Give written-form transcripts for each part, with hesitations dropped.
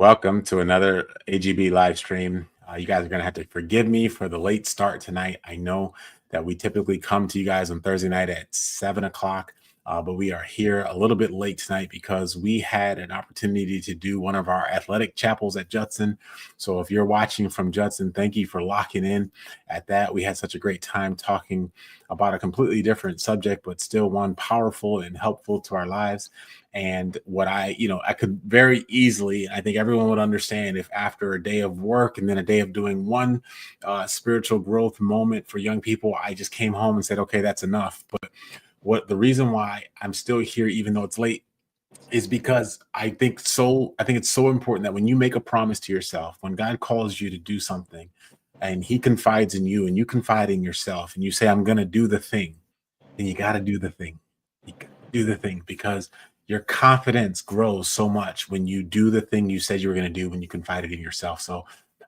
Welcome to another AGB live stream. You guys are going to have to forgive me for the late start tonight. I know that we typically come to you guys on Thursday night at 7 o'clock, but we are here a little bit late tonight because we had an opportunity to do one of our athletic chapels at Judson. So if you're watching from Judson, thank you for locking in at that. We had such a great time talking about a completely different subject, but still one powerful and helpful to our lives. And what I could very easily, I think everyone would understand if after a day of work and then a day of doing one spiritual growth moment for young people, I just came home and said, okay, that's enough. But what the reason why I'm still here, even though it's late, is because I think it's so important that when you make a promise to yourself, when God calls you to do something and he confides in you and you confide in yourself and you say, I'm going to do the thing, then you got to do the thing. You got to do the thing because your confidence grows so much when you do the thing you said you were going to do when you confided in yourself. So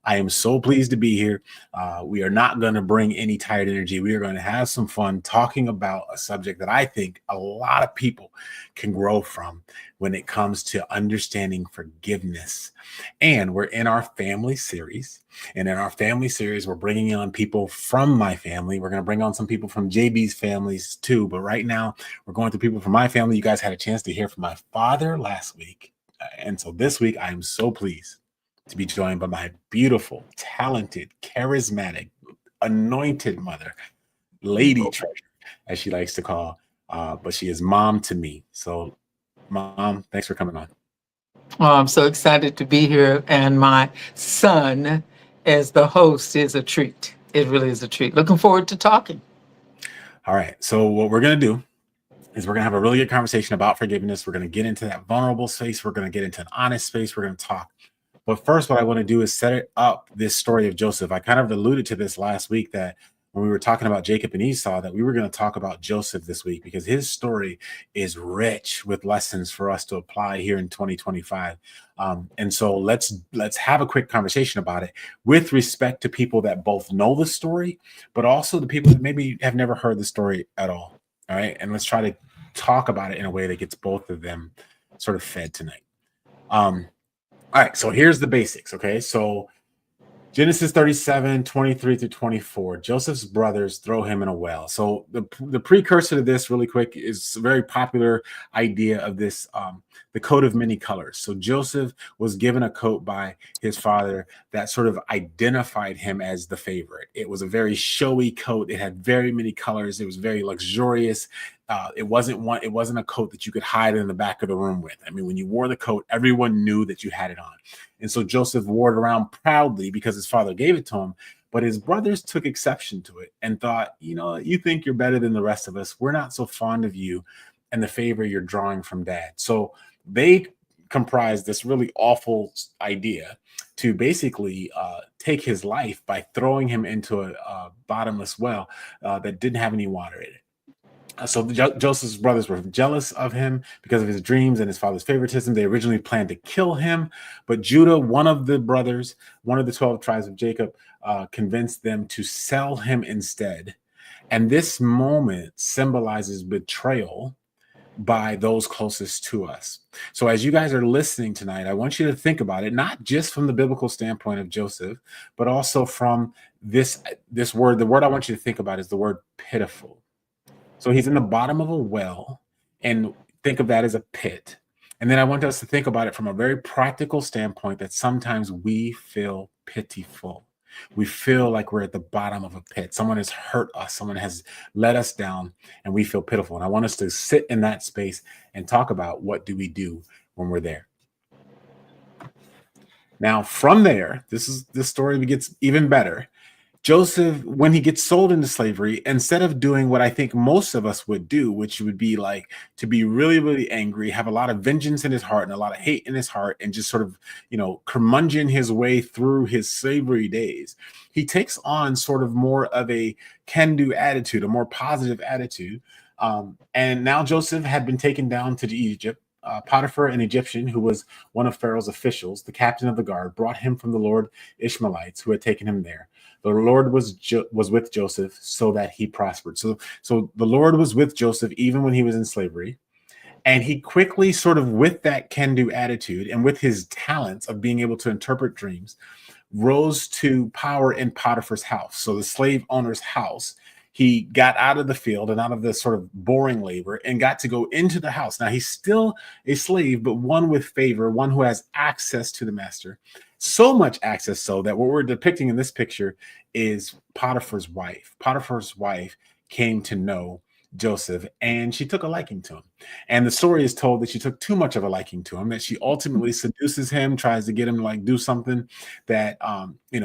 I am so pleased to be here. We are not going to bring any tired energy. We are going to have some fun talking about a subject that I think a lot of people can grow from when it comes to understanding forgiveness. And we're in our family series. And in our family series, we're bringing on people from my family. We're going to bring on some people from JB's families too. But right now, we're going through people from my family. You guys had a chance to hear from my father last week. And so this week, I am so pleased to be joined by my beautiful, talented, charismatic, anointed mother, Lady Treasure, as she likes to call. But she is mom to me. So, Mom, thanks for coming on. Oh, I'm so excited to be here. And my son, as the host, is a treat. It really is a treat. Looking forward to talking. All right. So, what we're going to do is we're going to have a really good conversation about forgiveness. We're going to get into that vulnerable space. We're going to get into an honest space. We're going to talk. But first, what I want to do is set it up this story of Joseph. I kind of alluded to this last week that when we were talking about Jacob and Esau, that we were going to talk about Joseph this week because his story is rich with lessons for us to apply here in 2025. And so let's have a quick conversation about it with respect to people that both know the story, but also the people that maybe have never heard the story at all. All right. And let's try to talk about it in a way that gets both of them sort of fed tonight. All right, so here's the basics, okay? So Genesis 37, 23 through 24, Joseph's brothers throw him in a well. So the precursor to this really quick is a very popular idea of this, the coat of many colors. So Joseph was given a coat by his father that sort of identified him as the favorite. It was a very showy coat. It had very many colors. It was very luxurious. It wasn't a coat that you could hide in the back of the room with. I mean, when you wore the coat, everyone knew that you had it on. And so Joseph wore it around proudly because his father gave it to him. But his brothers took exception to it and thought, you think you're better than the rest of us. We're not so fond of you and the favor you're drawing from dad. So they comprised this really awful idea to basically take his life by throwing him into a bottomless well that didn't have any water in it. So Joseph's brothers were jealous of him because of his dreams and his father's favoritism. They originally planned to kill him, but Judah, one of the brothers, one of the 12 tribes of Jacob, convinced them to sell him instead. And this moment symbolizes betrayal by those closest to us. So as you guys are listening tonight, I want you to think about it, not just from the biblical standpoint of Joseph, but also from this word. The word I want you to think about is the word pitiful. So he's in the bottom of a well, and think of that as a pit. And then I want us to think about it from a very practical standpoint that sometimes we feel pitiful. We feel like we're at the bottom of a pit. Someone has hurt us. Someone has let us down, and we feel pitiful. And I want us to sit in that space and talk about what do we do when we're there. Now, from there, this story gets even better. Joseph, when he gets sold into slavery, instead of doing what I think most of us would do, which would be like to be really, really angry, have a lot of vengeance in his heart and a lot of hate in his heart, and just sort of, curmudgeon his way through his slavery days, he takes on sort of more of a can-do attitude, a more positive attitude. And now Joseph had been taken down to Egypt. Potiphar, an Egyptian who was one of Pharaoh's officials, the captain of the guard, brought him from the Lord Ishmaelites who had taken him there. The Lord was with Joseph so that he prospered. So the Lord was with Joseph even when he was in slavery. And he quickly, sort of with that can-do attitude and with his talents of being able to interpret dreams, rose to power in Potiphar's house. So the slave owner's house, he got out of the field and out of the sort of boring labor and got to go into the house. Now he's still a slave, but one with favor, one who has access to the master. So much access so that what we're depicting in this picture is Potiphar's wife. Potiphar's wife came to know Joseph and she took a liking to him. And the story is told that she took too much of a liking to him, that she ultimately seduces him, tries to get him to like do something that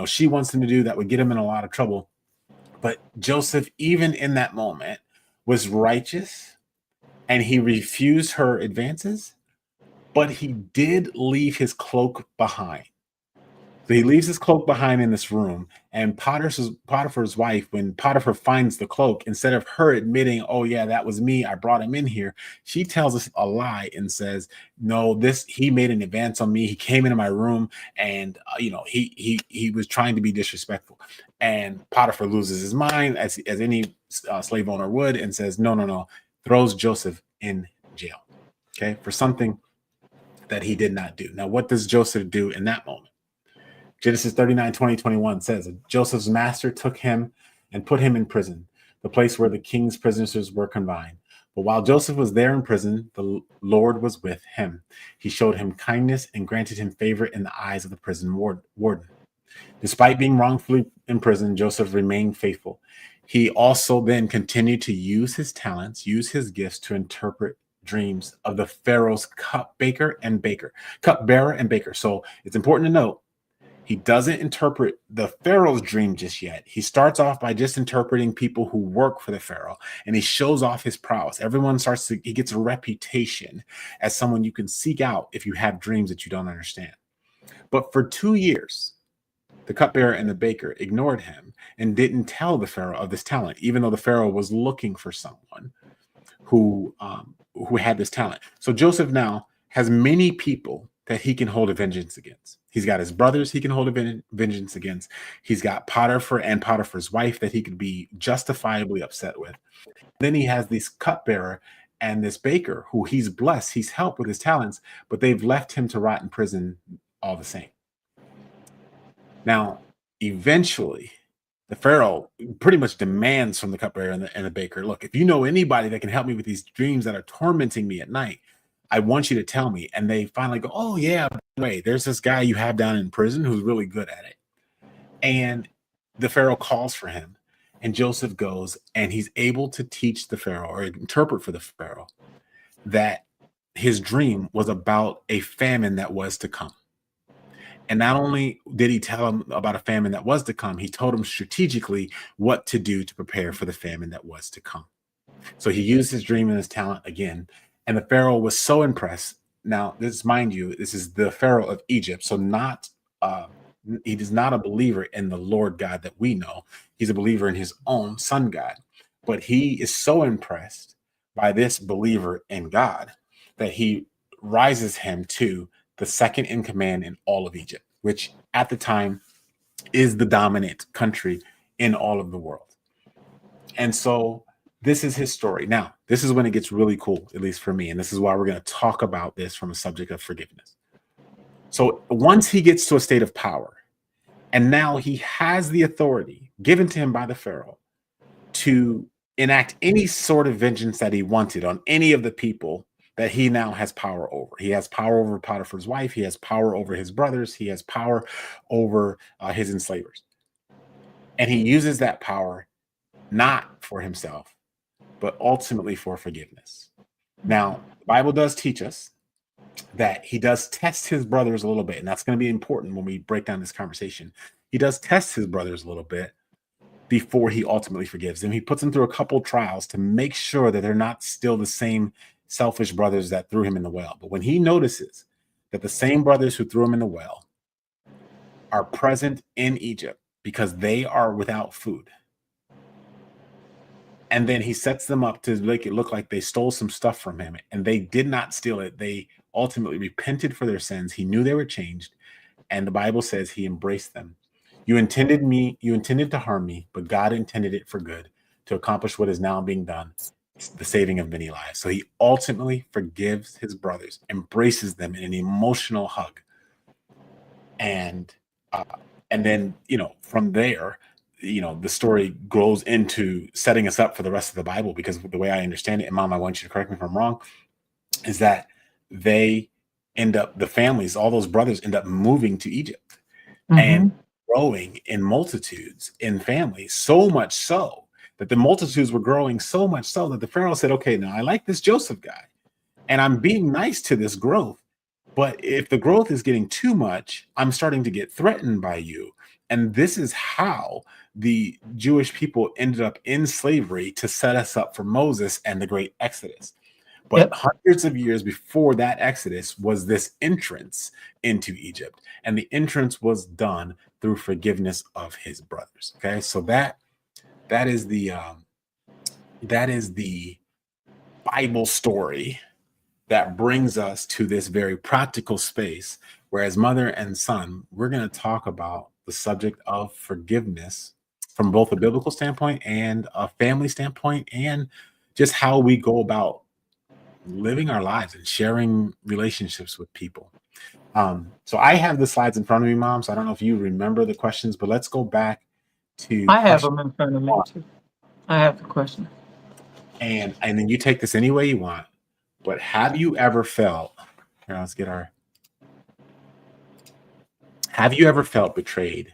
she wants him to do that would get him in a lot of trouble. But Joseph, even in that moment, was righteous and he refused her advances, but he did leave his cloak behind. So he leaves his cloak behind in this room, and Potiphar's wife, when Potiphar finds the cloak, instead of her admitting, "Oh yeah, that was me, I brought him in here," she tells us a lie and says, "No, he made an advance on me. He came into my room, and he was trying to be disrespectful." And Potiphar loses his mind, as any slave owner would, and says, "No, no, no," throws Joseph in jail, okay, for something that he did not do. Now, what does Joseph do in that moment? Genesis 39, 20, 21 says, Joseph's master took him and put him in prison, the place where the king's prisoners were confined. But while Joseph was there in prison, the Lord was with him. He showed him kindness and granted him favor in the eyes of the prison warden. Despite being wrongfully imprisoned, Joseph remained faithful. He also then continued to use his talents, use his gifts to interpret dreams of the Pharaoh's cupbearer and baker. So it's important to note, he doesn't interpret the Pharaoh's dream just yet. He starts off by just interpreting people who work for the Pharaoh, and he shows off his prowess. He gets a reputation as someone you can seek out if you have dreams that you don't understand. But for 2 years, the cupbearer and the baker ignored him and didn't tell the Pharaoh of this talent, even though the Pharaoh was looking for someone who had this talent. So Joseph now has many people that he can hold a vengeance against. He's got his brothers he can hold a vengeance against. He's got Potiphar and Potiphar's wife that he could be justifiably upset with. Then he has this cupbearer and this baker who he's blessed, he's helped with his talents, but they've left him to rot in prison all the same. Now, eventually, the Pharaoh pretty much demands from the cupbearer and the baker, "Look, if you know anybody that can help me with these dreams that are tormenting me at night, I want you to tell me." And they finally go, "Oh yeah, by the way, there's this guy you have down in prison who's really good at it." And the Pharaoh calls for him, and Joseph goes, and he's able to teach the Pharaoh or interpret for the Pharaoh that his dream was about a famine that was to come. And not only did he tell him about a famine that was to come, he told him strategically what to do to prepare for the famine that was to come. So he used his dream and his talent again. And the Pharaoh was so impressed. Now, mind you, this is the Pharaoh of Egypt. So he is not a believer in the Lord God that we know. He's a believer in his own sun God. But he is so impressed by this believer in God that he rises him to the second in command in all of Egypt, which at the time is the dominant country in all of the world. And so this is his story. Now, this is when it gets really cool, at least for me. And this is why we're going to talk about this from a subject of forgiveness. So once he gets to a state of power, and now he has the authority given to him by the Pharaoh to enact any sort of vengeance that he wanted on any of the people that he now has power over. He has power over Potiphar's wife. He has power over his brothers. He has power over his enslavers. And he uses that power not for himself, but ultimately for forgiveness. Now, the Bible does teach us that he does test his brothers a little bit, and that's going to be important when we break down this conversation. He does test his brothers a little bit before he ultimately forgives them. He puts them through a couple trials to make sure that they're not still the same selfish brothers that threw him in the well. But when he notices that the same brothers who threw him in the well are present in Egypt because they are without food, and then he sets them up to make it look like they stole some stuff from him, and they did not steal it. They ultimately repented for their sins. He knew they were changed, and the Bible says he embraced them. You intended to harm me, but God intended it for good to accomplish what is now being done the saving of many lives. So he ultimately forgives his brothers, embraces them in an emotional hug. And uh, and then, from there, the story grows into setting us up for the rest of the Bible, because the way I understand it, and Mom, I want you to correct me if I'm wrong, is that they the families, all those brothers end up moving to Egypt and Hmm. growing in multitudes in families, so much so that the multitudes were growing so much so that the Pharaoh said, okay, now I like this Joseph guy and I'm being nice to this growth. But if the growth is getting too much, I'm starting to get threatened by you. And this is how the Jewish people ended up in slavery to set us up for Moses and the great Exodus. But Yep. hundreds of years before that Exodus was this entrance into Egypt. And the entrance was done through forgiveness of his brothers. Okay. So that is the Bible story that brings us to this very practical space where, as mother and son, we're going to talk about the subject of forgiveness from both a biblical standpoint and a family standpoint, and just how we go about living our lives and sharing relationships with people. So I have the slides in front of me, Mom, so I don't know if you remember the questions, but let's go back to I have question them in front of me one. too. I have the question. And then you take this any way you want. But have you ever felt, here, let's get our, have you ever felt betrayed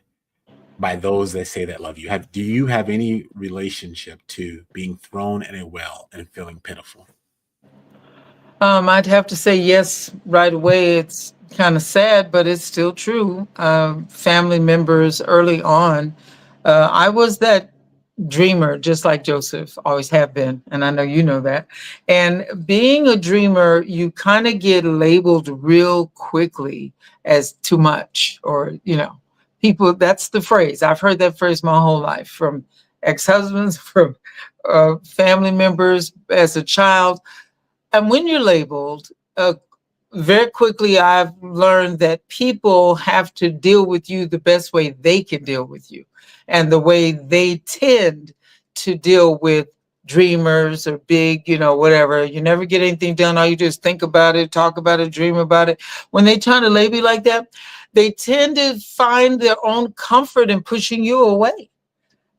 by those that say that love you? Do you have any relationship to being thrown in a well and feeling pitiful? I'd have to say yes right away. It's kind of sad, but it's still true. Family members early on, I was that dreamer, just like Joseph, always have been. And I know you know that. And being a dreamer, you kind of get labeled real quickly as too much, or, people, that's the phrase. I've heard that phrase my whole life from ex husbands, from family members as a child. And when you're labeled, very quickly, I've learned that people have to deal with you the best way they can deal with you. And the way they tend to deal with dreamers or big, whatever. You never get anything done. All you do is think about it, talk about it, dream about it. When they try to label you like that, they tend to find their own comfort in pushing you away.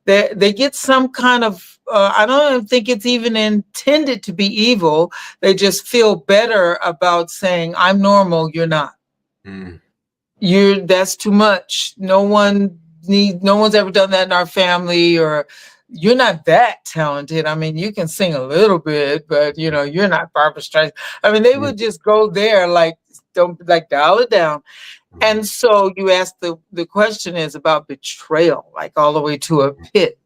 They get some kind of, I don't even think it's even intended to be evil. They just feel better about saying, I'm normal, you're not. Mm. That's too much. No one's ever done that in our family, or you're not that talented. I mean, you can sing a little bit, but you're not Barbara Streisand. I mean, they would just go there like, don't, like, dial it down. And so you asked, the question is about betrayal, like all the way to a pit.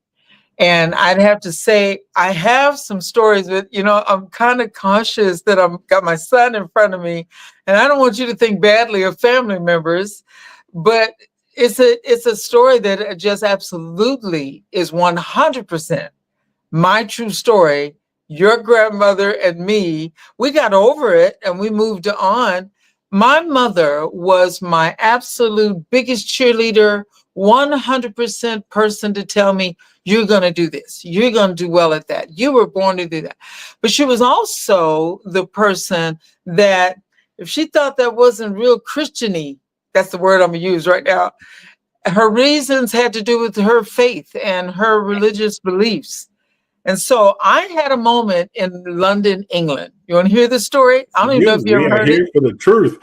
And I'd have to say, I have some stories, but I'm kind of cautious that I'm got my son in front of me, and I don't want you to think badly of family members, but it's a story that just absolutely is 100% my true story. Your grandmother and me, we got over it and we moved on. My mother was my absolute biggest cheerleader, 100% person to tell me, you're going to do this. You're going to do well at that. You were born to do that. But she was also the person that if she thought that wasn't real Christian-y, that's the word I'm going to use right now, her reasons had to do with her faith and her religious beliefs. And so I had a moment in London, England. You want to hear the story? I don't even know if you We ever are heard it. here for the truth.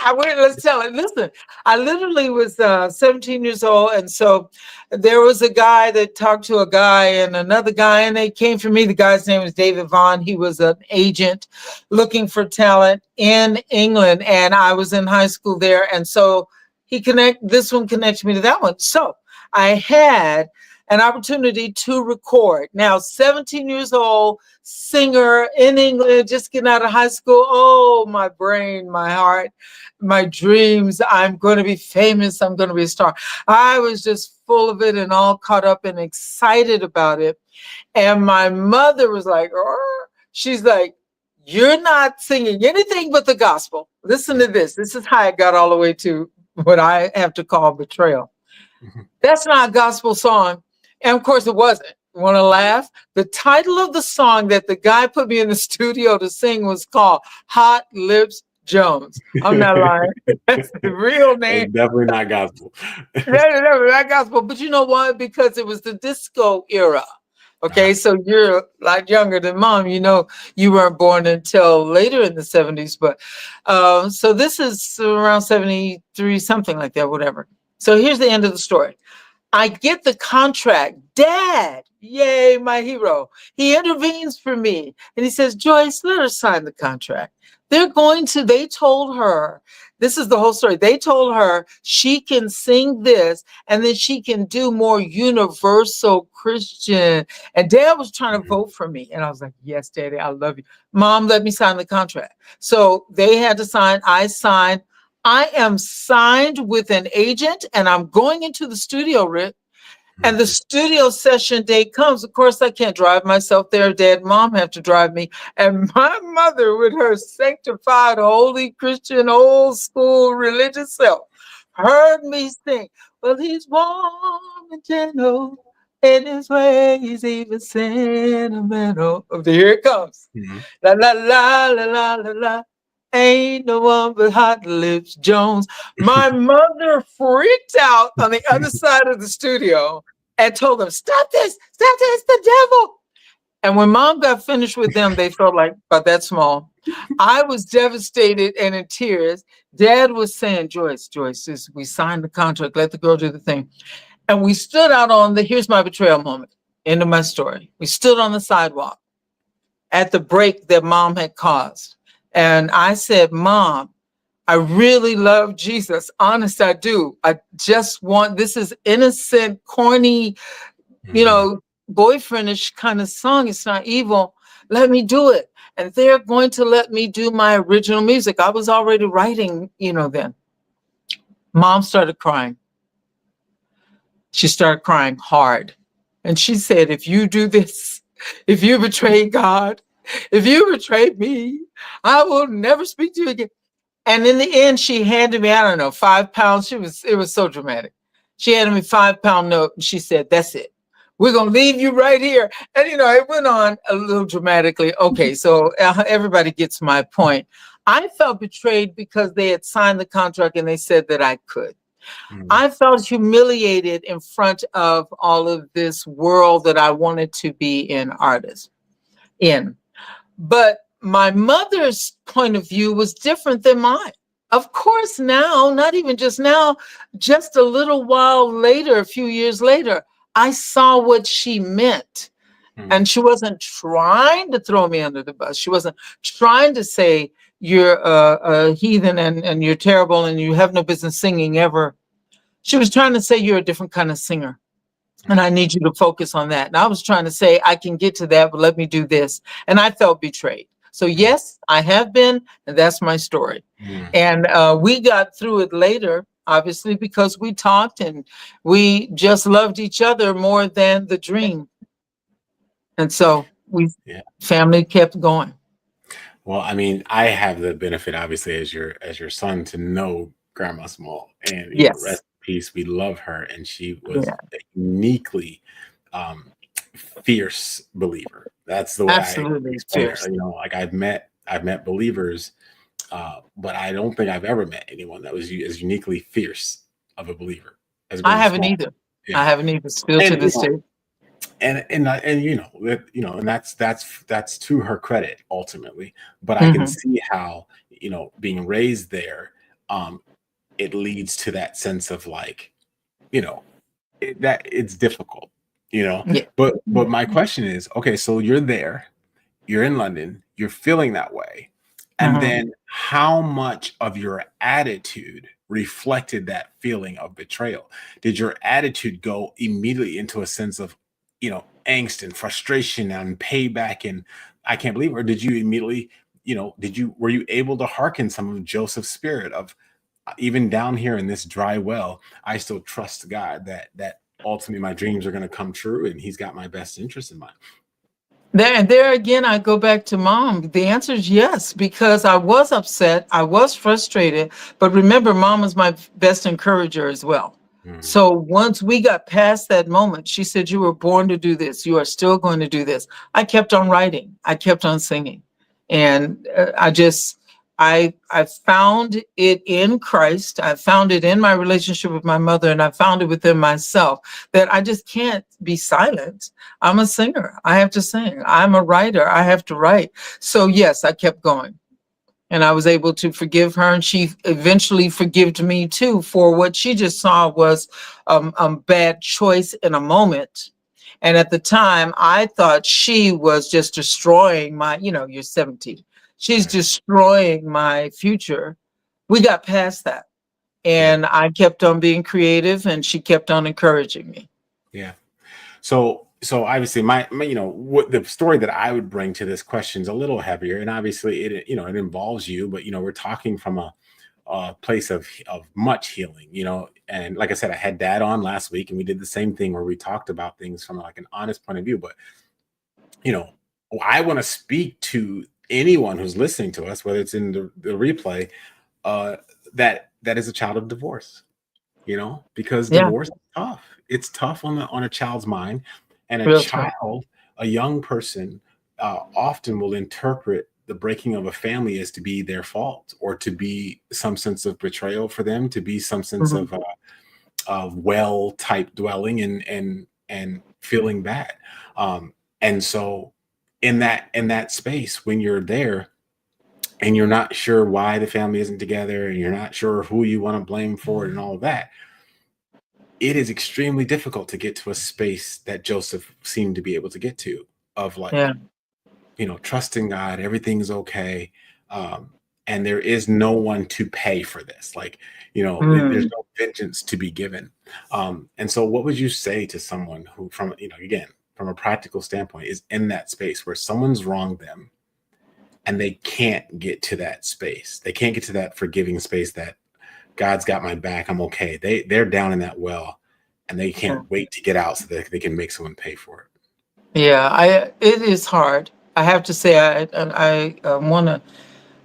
Let's tell it. Listen, I literally was 17 years old. And so there was a guy that talked to a guy and another guy, and they came for me. The guy's name was David Vaughn. He was an agent looking for talent in England. And I was in high school there. And so this one connected me to that one. So I had an opportunity to record. Now, 17 years old, singer in England, just getting out of high school. Oh, my brain, my heart, my dreams. I'm going to be famous. I'm going to be a star. I was just full of it and all caught up and excited about it. And my mother was like, she's like, you're not singing anything but the gospel. Listen to this. This is how it got all the way to what I have to call betrayal. That's not a gospel song. And of course it wasn't. Want to laugh? The title of the song that the guy put me in the studio to sing was called Hot Lips Jones. I'm not lying. That's the real name. It's definitely not gospel. That gospel. But you know why? Because it was the disco era. Okay, so you're a lot younger than Mom. You know, you weren't born until later in the 70s. But so this is around 73, something like that, whatever. So here's the end of the story. I get the contract. Dad, yay, my hero. He intervenes for me and he says, Joyce, let her sign the contract. They told her, this is the whole story. They told her she can sing this and then she can do more universal Christian. And Dad was trying to vote for me. And I was like, yes, Daddy, I love you. Mom, let me sign the contract. So they had to sign. I signed. I am signed with an agent and I'm going into the studio, Rick. And the studio session day comes. Of course, I can't drive myself there. Dad and Mom have to drive me. And my mother, with her sanctified, holy Christian, old school religious self, heard me sing, well, he's warm and gentle in his ways, even sentimental. Here it comes. La, la, la, la, la, la, la. Ain't no one but Hot Lips Jones. My mother freaked out on the other side of the studio and told them, stop this, the devil. And when Mom got finished with them, they felt like about that small. I was devastated and in tears. Dad was saying, Joyce, we signed the contract, let the girl do the thing. And we stood out on here's my betrayal moment, end of my story. We stood on the sidewalk at the break that Mom had caused. And I said, Mom, I really love Jesus. Honest, I do. I just want, this is innocent, corny, boyfriendish kind of song. It's not evil. Let me do it. And they're going to let me do my original music. I was already writing, then. Mom started crying. She started crying hard. And she said, if you do this, if you betray God, if you betrayed me, I will never speak to you again. And in the end, she handed me, I don't know, £5. It was so dramatic. She handed me £5 note and she said, that's it. We're going to leave you right here. And, it went on a little dramatically. Okay, so everybody gets my point. I felt betrayed because they had signed the contract and they said that I could. I felt humiliated in front of all of this world that I wanted to be an artist in. But my mother's point of view was different than mine. Of course, now, not even just now, just a little while later, a few years later, I saw what she meant. And she wasn't trying to throw me under the bus. She wasn't trying to say, you're a heathen and you're terrible and you have no business singing ever. She was trying to say, you're a different kind of singer. And I need you to focus on that. And I was trying to say, I can get to that, but let me do this. And I felt betrayed. So yes, I have been, and that's my story. And we got through it later, obviously, because we talked and we just loved each other more than the dream. And so family kept going. Well, I mean, I have the benefit, obviously, as your son, to know Grandma Small, and rest in peace. We love her, and she was a uniquely fierce believer. That's the way I explain her. Like I've met believers, but I don't think I've ever met anyone that was as uniquely fierce of a believer as Grandma I haven't Small. either. I haven't either. Still to this day. And that's to her credit ultimately. But I can see how being raised there, it leads to that sense of like, that it's difficult, But my question is, okay, so you're there, you're in London, you're feeling that way, and then how much of your attitude reflected that feeling of betrayal? Did your attitude go immediately into a sense of angst and frustration and payback and I can't believe it? Or did you immediately, were you able to hearken some of Joseph's spirit of, even down here in this dry well, I still trust God that ultimately my dreams are going to come true and he's got my best interest in mind? There again, I go back to Mom. The answer is yes, because I was upset. I was frustrated. But remember, Mom was my best encourager as well. Mhm. So once we got past that moment, she said, "You were born to do this. You are still going to do this." I kept on writing. I kept on singing, and I found it in Christ. I found it in my relationship with my mother, and I found it within myself that I just can't be silent. I'm a singer. I have to sing. I'm a writer. I have to write. So yes, I kept going. And I was able to forgive her, and she eventually forgived me too for what she just saw was bad choice in a moment. And at the time, I thought she was just destroying my, you're 17. She's Right. destroying my future. We got past that. Yeah. And I kept on being creative, and she kept on encouraging me. Yeah. So obviously my what the story that I would bring to this question is a little heavier, and obviously it involves you, but we're talking from a place of much healing, and like I said, I had dad on last week, and we did the same thing where we talked about things from like an honest point of view. But you know I want to speak to anyone who's listening to us, whether it's in the replay, uh that is a child of divorce, because Yeah, divorce is tough. It's tough on a child's mind, and a real tough. child, a young person, often will interpret the breaking of a family as to be their fault, or to be some sense of betrayal for them, to be some sense Mhm. of well type dwelling and feeling bad. And so in that space, when you're there and you're not sure why the family isn't together, and you're not sure who you want to blame for it and all of that, it is extremely difficult to get to a space that Joseph seemed to be able to get to, of Yeah. like, trusting God, everything's okay. And there is no one to pay for this. Like, there's Mm. no vengeance to be given. And so what would you say to someone who, from, again, from a practical standpoint, is in that space where someone's wronged them and they can't get to that space? They can't get to that forgiving space that God's got my back, I'm okay. They're down in that well, and they can't wait to get out so that they can make someone pay for it. Yeah, it is hard. I have to say, I want to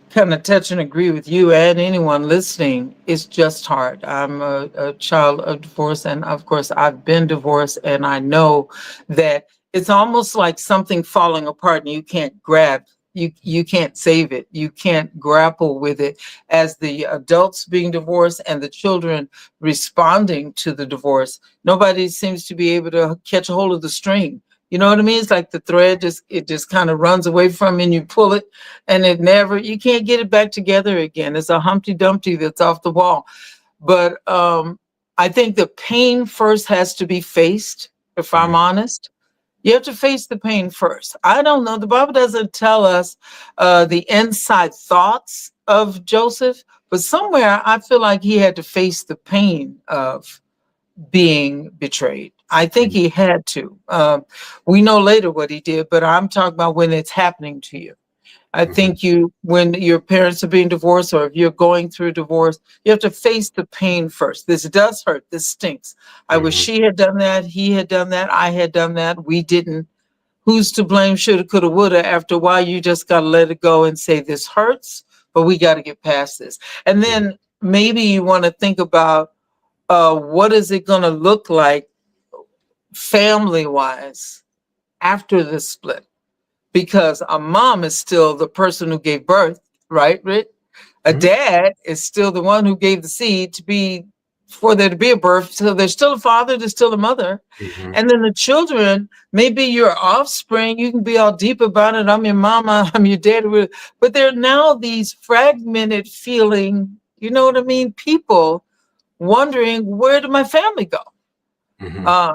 kind of touch and agree with you and anyone listening. It's just hard. I'm a child of divorce, and of course, I've been divorced, and I know that it's almost like something falling apart, and you can't grab. You can't save it. You can't grapple with it as the adults being divorced and the children responding to the divorce. Nobody seems to be able to catch a hold of the string. You know what I mean? It's like the thread just kind of runs away from you, and you pull it, and you can't get it back together again. It's a Humpty Dumpty that's off the wall. But I think the pain first has to be faced, if I'm Mhm. honest. You have to face the pain first. I don't know. The Bible doesn't tell us the inside thoughts of Joseph, but somewhere I feel like he had to face the pain of being betrayed. I think Mhm. he had to. We know later what he did, but I'm talking about when it's happening to you. I Mhm. think when your parents are being divorced, or if you're going through divorce, you have to face the pain first. This does hurt. This stinks. I wish Mhm. she had done that. He had done that. I had done that. We didn't. Who's to blame? Shoulda, coulda, woulda. After a while, you just got to let it go and say, this hurts, but we got to get past this. And Yeah. then maybe you want to think about what is it going to look like family wise after the split? Because a mom is still the person who gave birth, right, Rick? A Mhm. dad is still the one who gave the seed for there to be a birth. So there's still a father, there's still a mother. Mhm. And then the children, maybe your offspring, you can be all deep about it. I'm your mama, I'm your dad. But there are now these fragmented feeling, you know what I mean? People wondering, where did my family go? Mhm. uh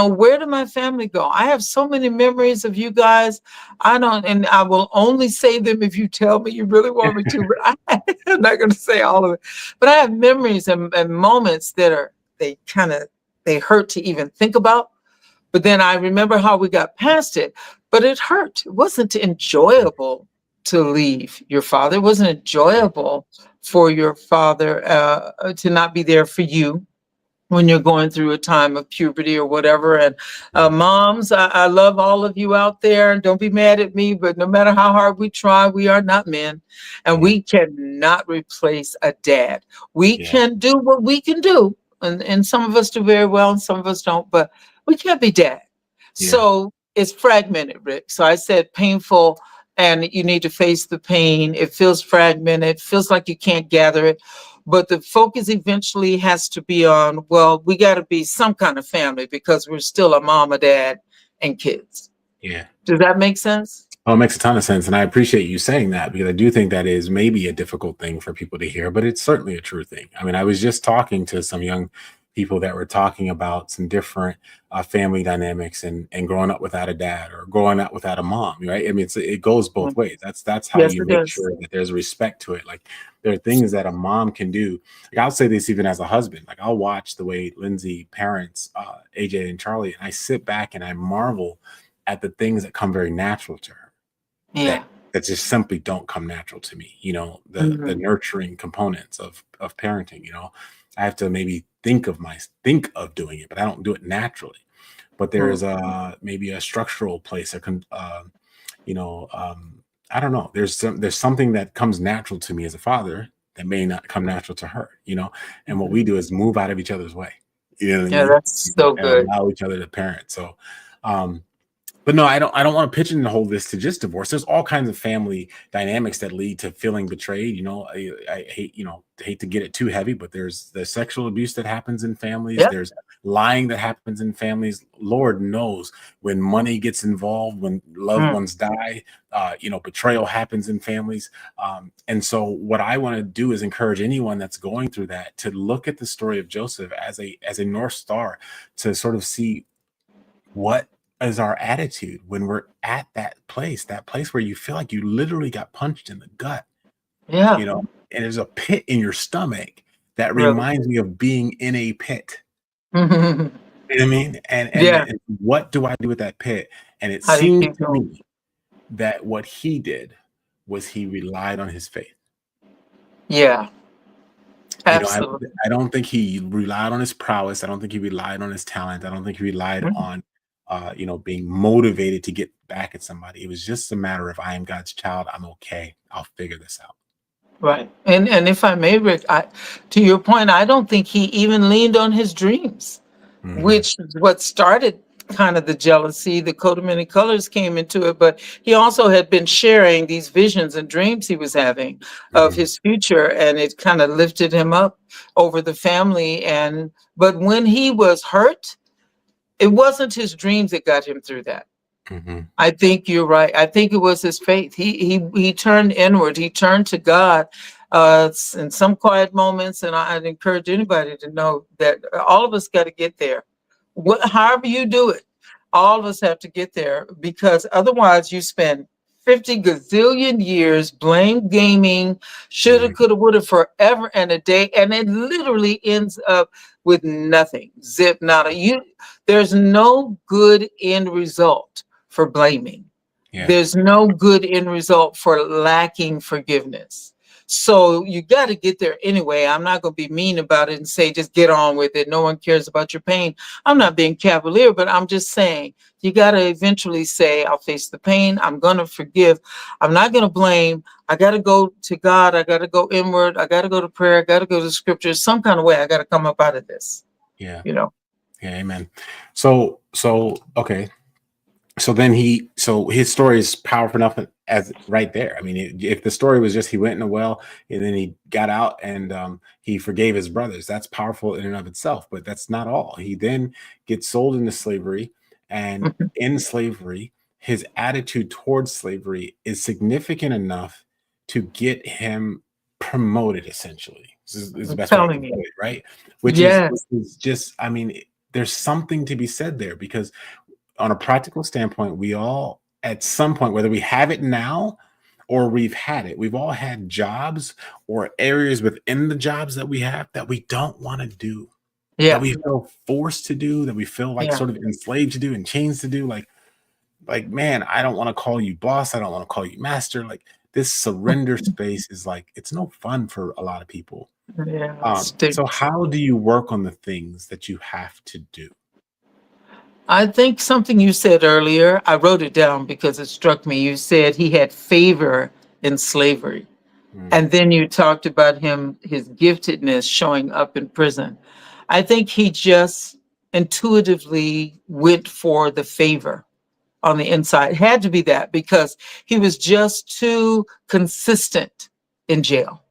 where did my family go? I have so many memories of you guys. I don't, and I will only say them if you tell me you really want me to, but I'm not going to say all of it. But I have memories and moments that they hurt to even think about. But then I remember how we got past it. But it hurt. It wasn't enjoyable to leave your father. It wasn't enjoyable for your father to not be there for you when you're going through a time of puberty or whatever. And Mhm. moms, I love all of you out there. Don't be mad at me, but no matter how hard we try, we are not men, and Yeah. we cannot replace a dad. We Yeah. can do what we can do, and some of us do very well and some of us don't, but we can't be dad. Yeah. So it's fragmented, Rick. So I said painful, and you need to face the pain. It feels fragmented, feels like you can't gather it. But the focus eventually has to be on, well, we got to be some kind of family because we're still a mom, a dad, and kids. Yeah. Does that make sense? Oh, it makes a ton of sense. And I appreciate you saying that because I do think that is maybe a difficult thing for people to hear, but it's certainly a true thing. I mean, I was just talking to some young people that were talking about some different family dynamics and growing up without a dad or growing up without a mom, right? I mean, it goes both Mm. ways. That's how Yes, you it make does. sure that there's respect to it. Like there are things that a mom can do. Like I'll say this even as a husband. Like I'll watch the way Lindsay parents AJ and Charlie, and I sit back and I marvel at the things that come very natural to her Yeah. that just simply don't come natural to me. You know, the Mhm. nurturing components of parenting. You know, I have to maybe think of doing it, but I don't do it naturally. But Mm. there's maybe a structural place, you know, I don't know. There's something that comes natural to me as a father that may not come natural to her. You know, and what we Mhm. do is move out of each other's way. You know what I Yeah, mean? that's so And good. allow each other to parent. So, um, but no, I don't want to pigeonhole this to just divorce. There's all kinds of family dynamics that lead to feeling betrayed. You know, I hate, hate to get it too heavy, but there's the sexual abuse that happens in families. Yep. There's lying that happens in families. Lord knows when money gets involved, when loved Mm. ones die, betrayal happens in families. And so what I want to do is encourage anyone that's going through that to look at the story of Joseph as a North Star to sort of see what is our attitude when we're at that place where you feel like you literally got punched in the gut, Yeah. you know, and there's a pit in your stomach that Really. reminds me of being in a pit. Mhm. You know what I mean? And, Yeah. and what do I do with that pit? And it How do you seems keep to going? me that what he did was he relied on his faith. Yeah. You know, I don't, Absolutely. I don't think he relied on his prowess. I don't think he relied on his talent. I don't think he relied Mhm. on, being motivated to get back at somebody. It was just a matter of I am God's child. I'm okay. I'll figure this out. Right. And if I may, Rick, to your point, I don't think he even leaned on his dreams, Hmm. which is what started kind of the jealousy. The coat of many colors came into it, but he also had been sharing these visions and dreams he was having of Hmm. his future, and it kind of lifted him up over the family. And but when he was hurt, it wasn't his dreams that got him through that. Hmm. I think you're right. I think it was his faith. He turned inward. He turned to God in some quiet moments. And I'd encourage anybody to know that all of us got to get there. However you do it, all of us have to get there because otherwise you spend 50 gazillion years blame gaming, shoulda, Hmm. coulda, woulda forever and a day, and it literally ends up with nothing. Zip nada. There's no good end result for blaming. Yeah. There's no good end result for lacking forgiveness. So you got to get there anyway. I'm not going to be mean about it and say, just get on with it. No one cares about your pain. I'm not being cavalier, but I'm just saying you got to eventually say, I'll face the pain. I'm going to forgive. I'm not going to blame. I got to go to God. I got to go inward. I got to go to prayer. I got to go to scripture. Some kind of way I got to come up out of this, Yeah. you know? Yeah. Amen. So okay. So his story is powerful enough as right there. I mean, if the story was just he went in a well and then he got out and he forgave his brothers, that's powerful in and of itself. But that's not all. He then gets sold into slavery, and Mhm. in slavery, his attitude towards slavery is significant enough to get him promoted. Essentially, this is the I'm best way I can telling put you. it, right? Which Yes. is just, I mean, there's something to be said there because on a practical standpoint, we all, at some point, whether we have it now or we've had it, we've all had jobs or areas within the jobs that we have that we don't want to do, that Yeah. we feel forced to do, that we feel like Yeah. sort of enslaved to do and chains to do. Like, man, I don't want to call you boss. I don't want to call you master. Like this surrender space is like, it's no fun for a lot of people. Yeah. So Stinks. how do you work on the things that you have to do? I think something you said earlier, I wrote it down because it struck me. You said he had favor in slavery. Mm, And then you talked about his giftedness showing up in prison. I think he just intuitively went for the favor on the inside. It had to be that because he was just too consistent in jail.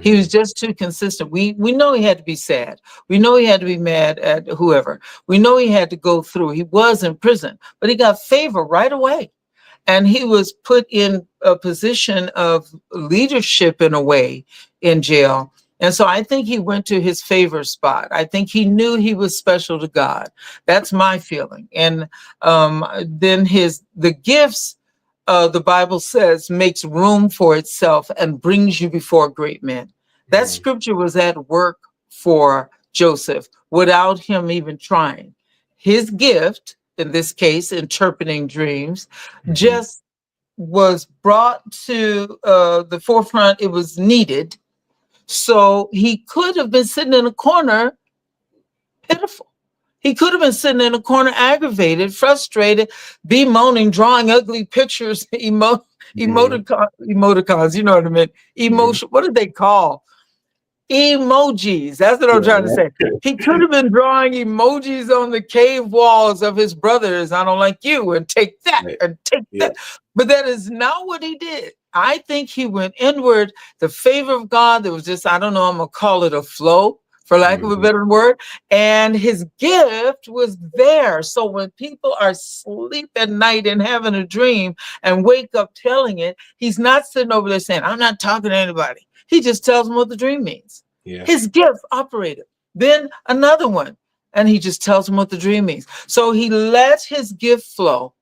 He was Mhm. just too consistent. We know he had to be sad. We know he had to be mad at whoever. We know he had to go through. He was in prison, but he got favor right away. And he was put in a position of leadership in a way in jail. And so I think he went to his favor spot. I think he knew he was special to God. That's my feeling. And then the gifts, the Bible says, makes room for itself and brings you before great men. That Mhm. scripture was at work for Joseph without him even trying. His gift, in this case, interpreting dreams, Mhm. just was brought to the forefront. It was needed. So he could have been sitting in a corner, pitiful. He could have been sitting in a corner, aggravated, frustrated, bemoaning, drawing ugly pictures, Mhm. emoticons, you know what I mean? Mhm. Emotion, what do they call? Emojis. That's what I'm trying to Yeah. say. He could have been drawing emojis on the cave walls of his brothers. I don't like you, and take that, Right. and take Yeah. that. But that is not what he did. I think he went inward. The favor of God, there was just, I don't know, I'm going to call it a flow, for lack of a Mhm. better word. And his gift was there. So when people are asleep at night and having a dream and wake up telling it, he's not sitting over there saying, I'm not talking to anybody. He just tells them what the dream means. Yeah. His gift operated. Then another one, and he just tells them what the dream means. So he let his gift flow.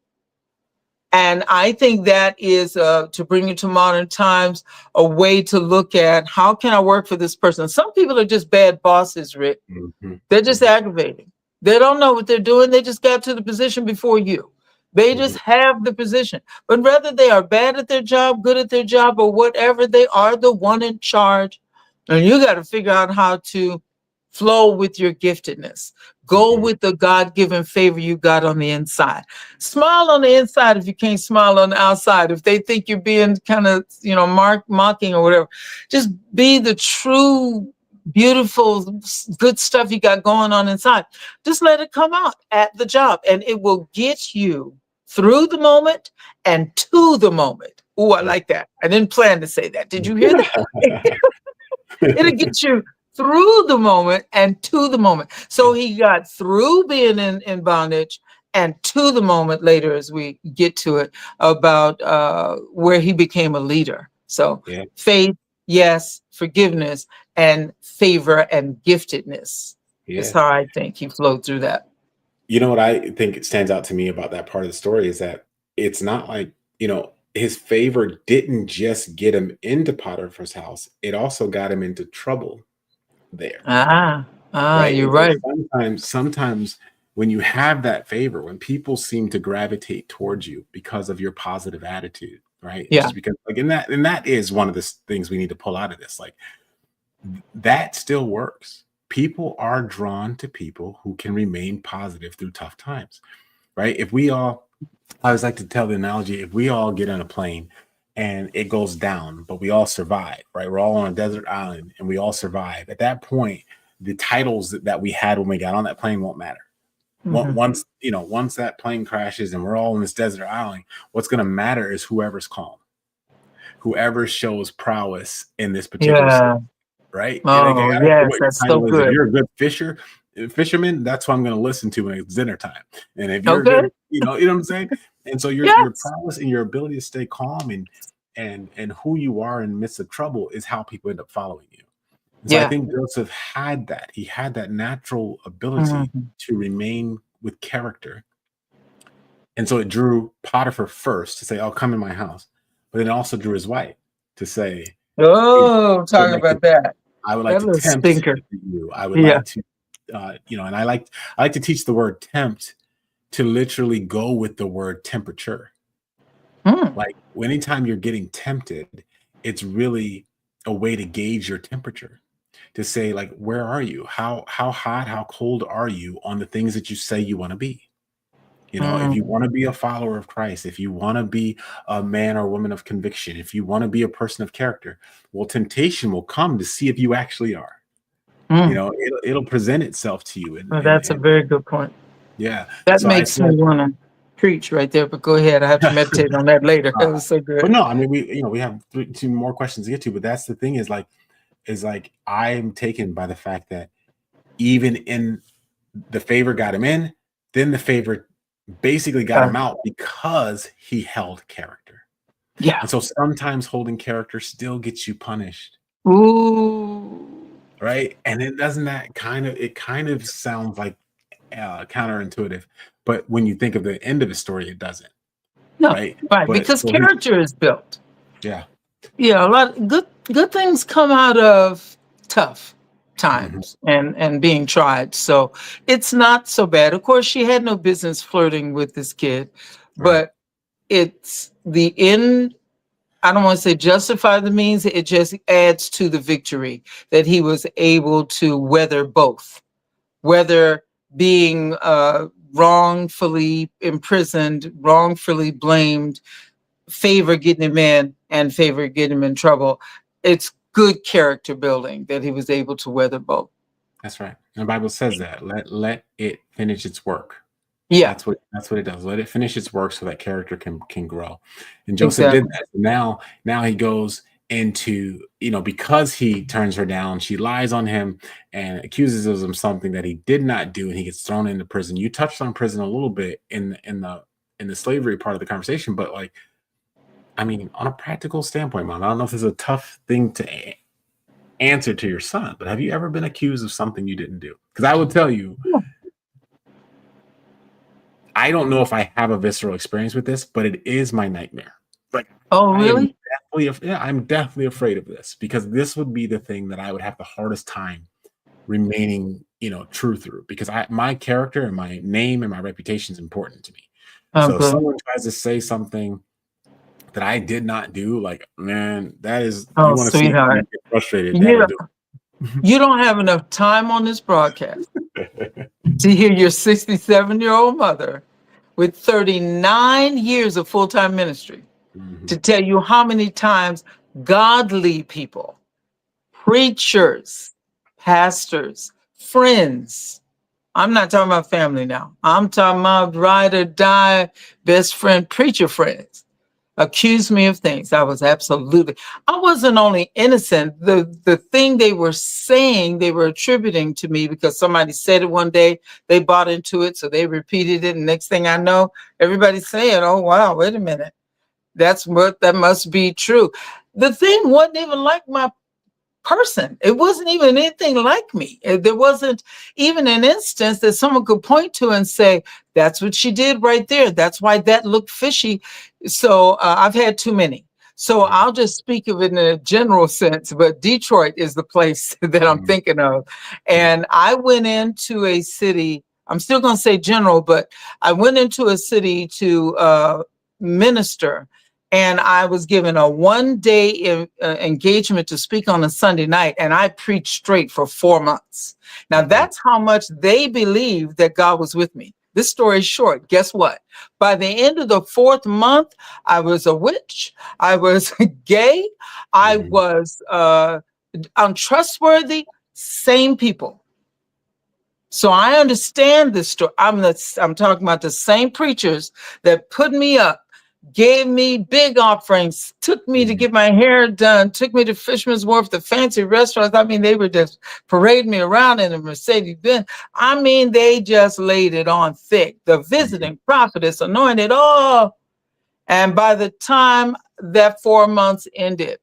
And I think that is, to bring it to modern times, a way to look at how can I work for this person? Some people are just bad bosses, Rick. Mhm. They're just Mhm. aggravating. They don't know what they're doing. They just got to the position before you. They just Mhm. have the position. But whether they are bad at their job, good at their job, or whatever, they are the one in charge. And you got to figure out how to flow with your giftedness. Go Mhm. with the God-given favor you got on the inside. Smile on the inside if you can't smile on the outside. If they think you're being kind of, mocking or whatever, just be the true, beautiful, good stuff you got going on inside. Just let it come out at the job, and it will get you through the moment and to the moment. Oh, I like that. I didn't plan to say that. Did you hear that? It'll get you through the moment and to the moment. So he got through being in bondage and to the moment later as we get to it about where he became a leader. So Yeah. faith, yes, forgiveness, and favor and giftedness is Yeah. how I think he flowed through that. You know what I think it stands out to me about that part of the story is that it's not like, his favor didn't just get him into Potiphar's house, it also got him into trouble there. You're And so right. sometimes when you have that favor, when people seem to gravitate towards you because of your positive attitude, right? Yeah. Just because like and that is one of the things we need to pull out of this. Like that still works. People are drawn to people who can remain positive through tough times, right? If we all, I always like to tell the analogy, if we all get on a plane and it goes down, but we all survive, right? We're all on a desert island and we all survive. At that point, the titles that we had when we got on that plane won't matter. Mhm. Once that plane crashes and we're all on this desert island, what's going to matter is whoever's calm, whoever shows prowess in this particular situation, Yeah. right? And like, Oh, I don't care yes, what your that's so title is. If good. you're a good fisherman, that's what I'm going to listen to when it's dinner time. And if you're a Okay. good, you know what I'm saying? And so your Yes. prowess and your ability to stay calm and who you are in the midst of trouble is how people end up following you. And so I Yeah. think Joseph had that. He had that natural ability Mhm. to remain with character. And so it drew Potiphar first to say, "I'll come in my house," but then it also drew his wife to say, you know, Oh, "I would talk like to about that. I would like That to little tempt stinker. you. I would Yeah. like to, and I like to teach the word tempt to literally go with the word temperature. Mm. Like anytime you're getting tempted, it's really a way to gauge your temperature. To say, like, where are you? How hot, how cold are you on the things that you say you want to be? If you Mm. want to be a follower of Christ, if you want to be a man or woman of conviction, if you want to be a person of character, well, temptation will come to see if you actually are. You Mm. know, it'll present itself to you, Well, that's a and very good point. yeah. That So I makes me said, want to preach right there, but go ahead. I have to meditate on that later. It was so but good. no, I mean, we have two more questions to get to, but that's the thing is like I'm taken by the fact that even in the favor got him in, then the favor basically got Uh, him out because he held character. yeah. And so sometimes holding character still gets you punished, Ooh. right? And it doesn't that kind of sounds like counterintuitive, but when you think of the end of the story, it doesn't, No, right? right. But Because so he, character is built. yeah, Yeah, a lot of good things come out of tough mhm, times and being tried. So it's not so bad. Of course, she had no business flirting with this kid, right, but it's the end. I don't want to say justify the means. It just adds to the victory that he was able to weather both, whether being wrongfully imprisoned, wrongfully blamed, favor getting him in and favor getting him in trouble. It's good character building that he was able to weather both. that's right. And the Bible says that let it finish its work. Yeah, That's what it does. Let it finish its work so that character can grow. And Joseph did exactly. that. Now he goes into, because he turns her down, she lies on him and accuses him of something that he did not do, and he gets thrown into prison. You touched on prison a little bit in the slavery part of the conversation, but like, I mean, on a practical standpoint, Mom, I don't know if this is a tough thing to answer to your son, but have you ever been accused of something you didn't do? Because I would tell you, Yeah. I don't know if I have a visceral experience with this, but it is my nightmare. Like Oh, I am really? I'm definitely afraid of this because this would be the thing that I would have the hardest time remaining, true through because my character and my name and my reputation is important to me. Oh, So if good. someone tries to say something that I did not do, like, man, that is you Oh, want to see me sweetheart. get frustrated, You that'll don't, do you don't have enough time on this broadcast it. to hear your 67-year-old mother with 39 years of full-time ministry to Mhm. tell you how many times godly people, preachers, pastors, friends, I'm not talking about family now. I'm talking about ride or die, best friend, preacher friends. Accused me of things. I wasn't only innocent. The thing they were saying, they were attributing to me because somebody said it one day, they bought into it, so they repeated it. And next thing I know, everybody's saying, oh, wow, wait a minute. That must be true. The thing wasn't even like my person. It wasn't even anything like me. There wasn't even an instance that someone could point to and say, that's what she did right there. That's why that looked fishy. So I've had too many. So Yeah. I'll just speak of it in a general sense, but Detroit is the place that I'm Mhm. thinking of. Yeah. And I went into a city, I'm still going to say general, but I went into a city to minister, and I was given a 1-day engagement to speak on a Sunday night, and I preached straight for 4 months. Now, Mhm. that's how much they believed that God was with me. This story is short. Guess what? By the end of the 4th month, I was a witch. I was gay. I Mhm. was untrustworthy. Same people. So I understand this story. I'm talking about the same preachers that put me up, gave me big offerings, took me to Mhm. get my hair done, took me to Fisherman's Wharf, the fancy restaurants. I mean, they were just parading me around in a Mercedes Benz. I mean, they just laid it on thick. The Mhm. visiting prophetess, anointed, oh. And by the time that 4 months ended,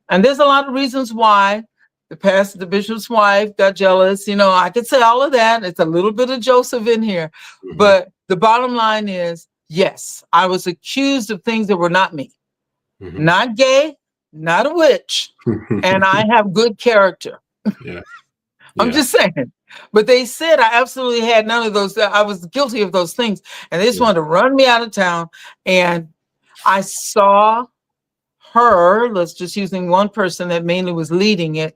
and there's a lot of reasons why the pastor, the bishop's wife got jealous. I could say all of that. It's a little bit of Joseph in here. Mhm. But the bottom line is, yes, I was accused of things that were not me, Mhm. not gay, not a witch, and I have good character. Yeah. I'm Yeah. just saying. But they said I absolutely had none of those. I was guilty of those things. And they just Yeah. wanted to run me out of town. And I saw her, let's just using one person that mainly was leading it,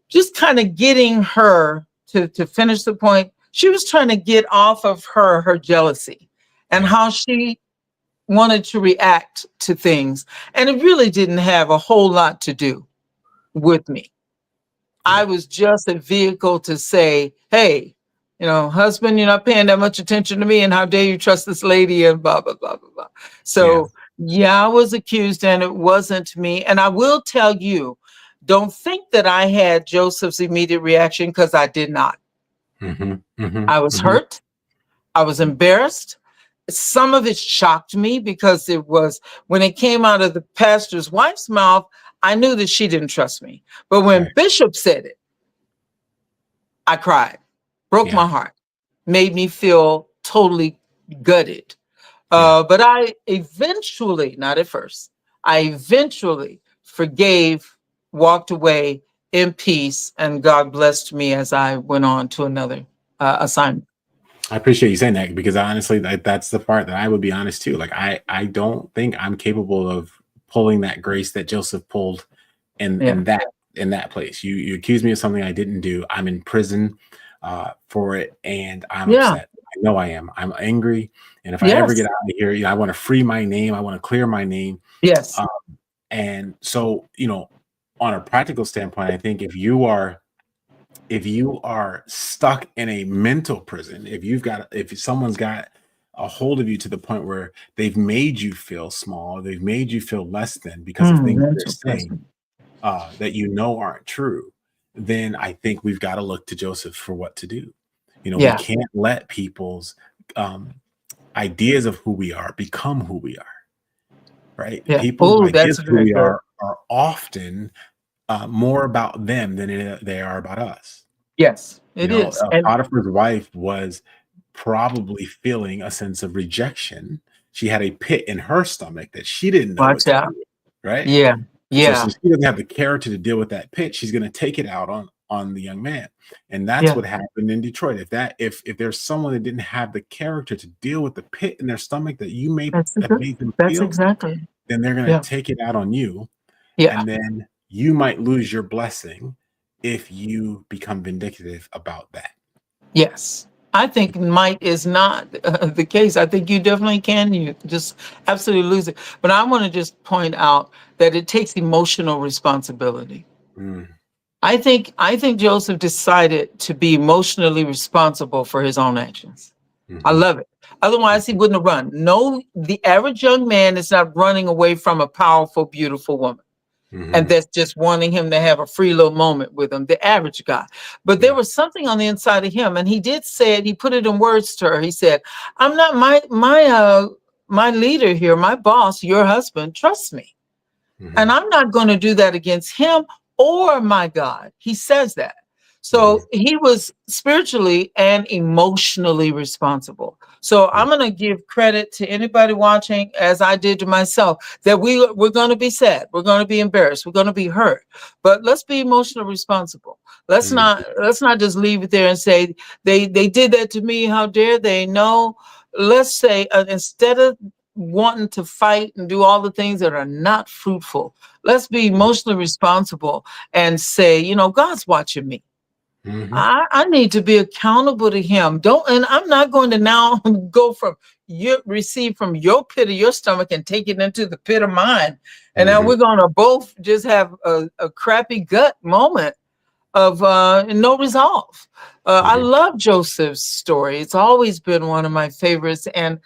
just kind of getting her to finish the point. She was trying to get off of her jealousy and Yeah. how she wanted to react to things. And it really didn't have a whole lot to do with me. I Yeah. was just a vehicle to say, hey, husband, you're not paying that much attention to me, and how dare you trust this lady, and blah, blah, blah, blah, blah. Yeah. So, yeah, I was accused, and it wasn't me. And I will tell you, don't think that I had Joseph's immediate reaction, because I did not. Mm-hmm. Mm-hmm. I was Mm-hmm. hurt. I was embarrassed. Some of it shocked me, because it was when it came out of the pastor's wife's mouth, I knew that she didn't trust me. But when Right. Bishop said it, I cried, broke Yeah. my heart, made me feel totally gutted. Yeah. But I eventually, not at first, I eventually forgave, walked away in peace, and God blessed me as I went on to another assignment. I appreciate you saying that, because honestly, that's the part that I would be honest too. Like I don't think I'm capable of pulling that grace that Joseph pulled in Yeah. in that place. You accuse me of something I didn't do. I'm in prison for it, and I'm Yeah. upset. I know I am. I'm angry, and if I ever get Yes. out of here, I want to free my name. I want to clear my name. Yes. Um, and so, on a practical standpoint, I think if you are stuck in a mental prison, if someone's got a hold of you to the point where they've made you feel small, they've made you feel less than because of things they're Mental saying prison. that aren't true, then I think we've got to look to Joseph for what to do. We Yeah. can't let people's um, ideas of who we are become who we are, right? Yeah. People's Oh, ideas that's of who very we good. are often more about them than they are about us. Yes, it is. And Potiphar's wife was probably feeling a sense of rejection. She had a pit in her stomach that she didn't know what watch to out. do with, right? Yeah. So Yeah. since she doesn't have the character to deal with that pit, she's going to take it out on the young man, and that's Yeah. what happened in Detroit. If there's someone that didn't have the character to deal with the pit in their stomach that you may That's the have good. made them That's feel, exactly. then they're going to Yeah. take it out on you, Yeah. and then you might lose your blessing if you become vindictive about that. Yes. I think might is not the case. I think you definitely can. You just absolutely lose it. But I want to just point out that it takes emotional responsibility. Mm, I think Joseph decided to be emotionally responsible for his own actions. I mhm, love it. Otherwise, he wouldn't have run. No, the average young man is not running away from a powerful, beautiful woman, and mhm, that's just wanting him to have a free little moment with him, the average guy. But there yeah, was something on the inside of him, and he did say it. He put it in words to her. He said, "I'm not my leader here, my boss, your husband. Trust me, and mhm, I'm not going to do that against him or my God." He says that. mhm, So he was spiritually and emotionally responsible. So yeah, I'm going to give credit to anybody watching, as I did to myself, that we're going to be sad, we're going to be embarrassed, we're going to be hurt, but let's be emotionally responsible. Let's mhm, not let's not just leave it there and say they did that to me. How dare they? No, let's say instead of wanting to fight and do all the things that are not fruitful, let's be emotionally responsible and say, God's watching me. mhm, I need to be accountable to him. And I'm not going to now go from you receive from your pit of your stomach and take it into the pit of mine. And now mhm, we're going to both just have a crappy gut moment of no resolve. I mhm, love Joseph's story. It's always been one of my favorites. And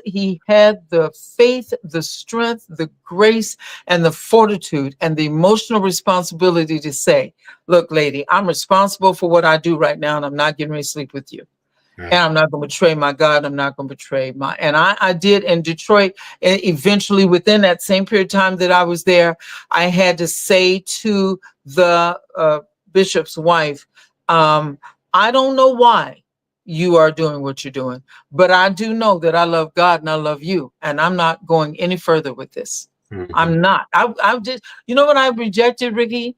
he had the faith, the strength, the grace, and the fortitude and the emotional responsibility to say, look, lady, I'm responsible for what I do right now, and I'm not getting ready to sleep with you. And right, I'm not going to betray my God. I'm not going to betray and I did in Detroit. And eventually, within that same period of time that I was there, I had to say to the bishop's wife, I don't know why you are doing what you're doing, but I do know that I love God and I love you. And I'm not going any further with this. mhm, I'm not. I just, what I rejected, Rick? mm,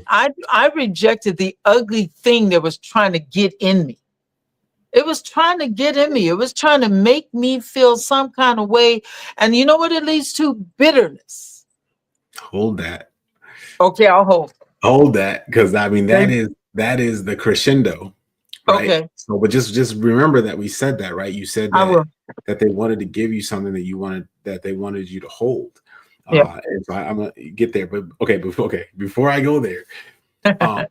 I rejected the ugly thing that was trying to get in me. It was trying to get in me. It was trying to make me feel some kind of way. And you know what it leads to? Bitterness. hold that, Okay, I'll hold. because I mean Thank that is the crescendo, right? Okay, So, but just remember that we said that, right? You said I will. that they wanted to give you something that they wanted you to hold, Yeah. and so I'm gonna get there. But okay, before I go there, Um,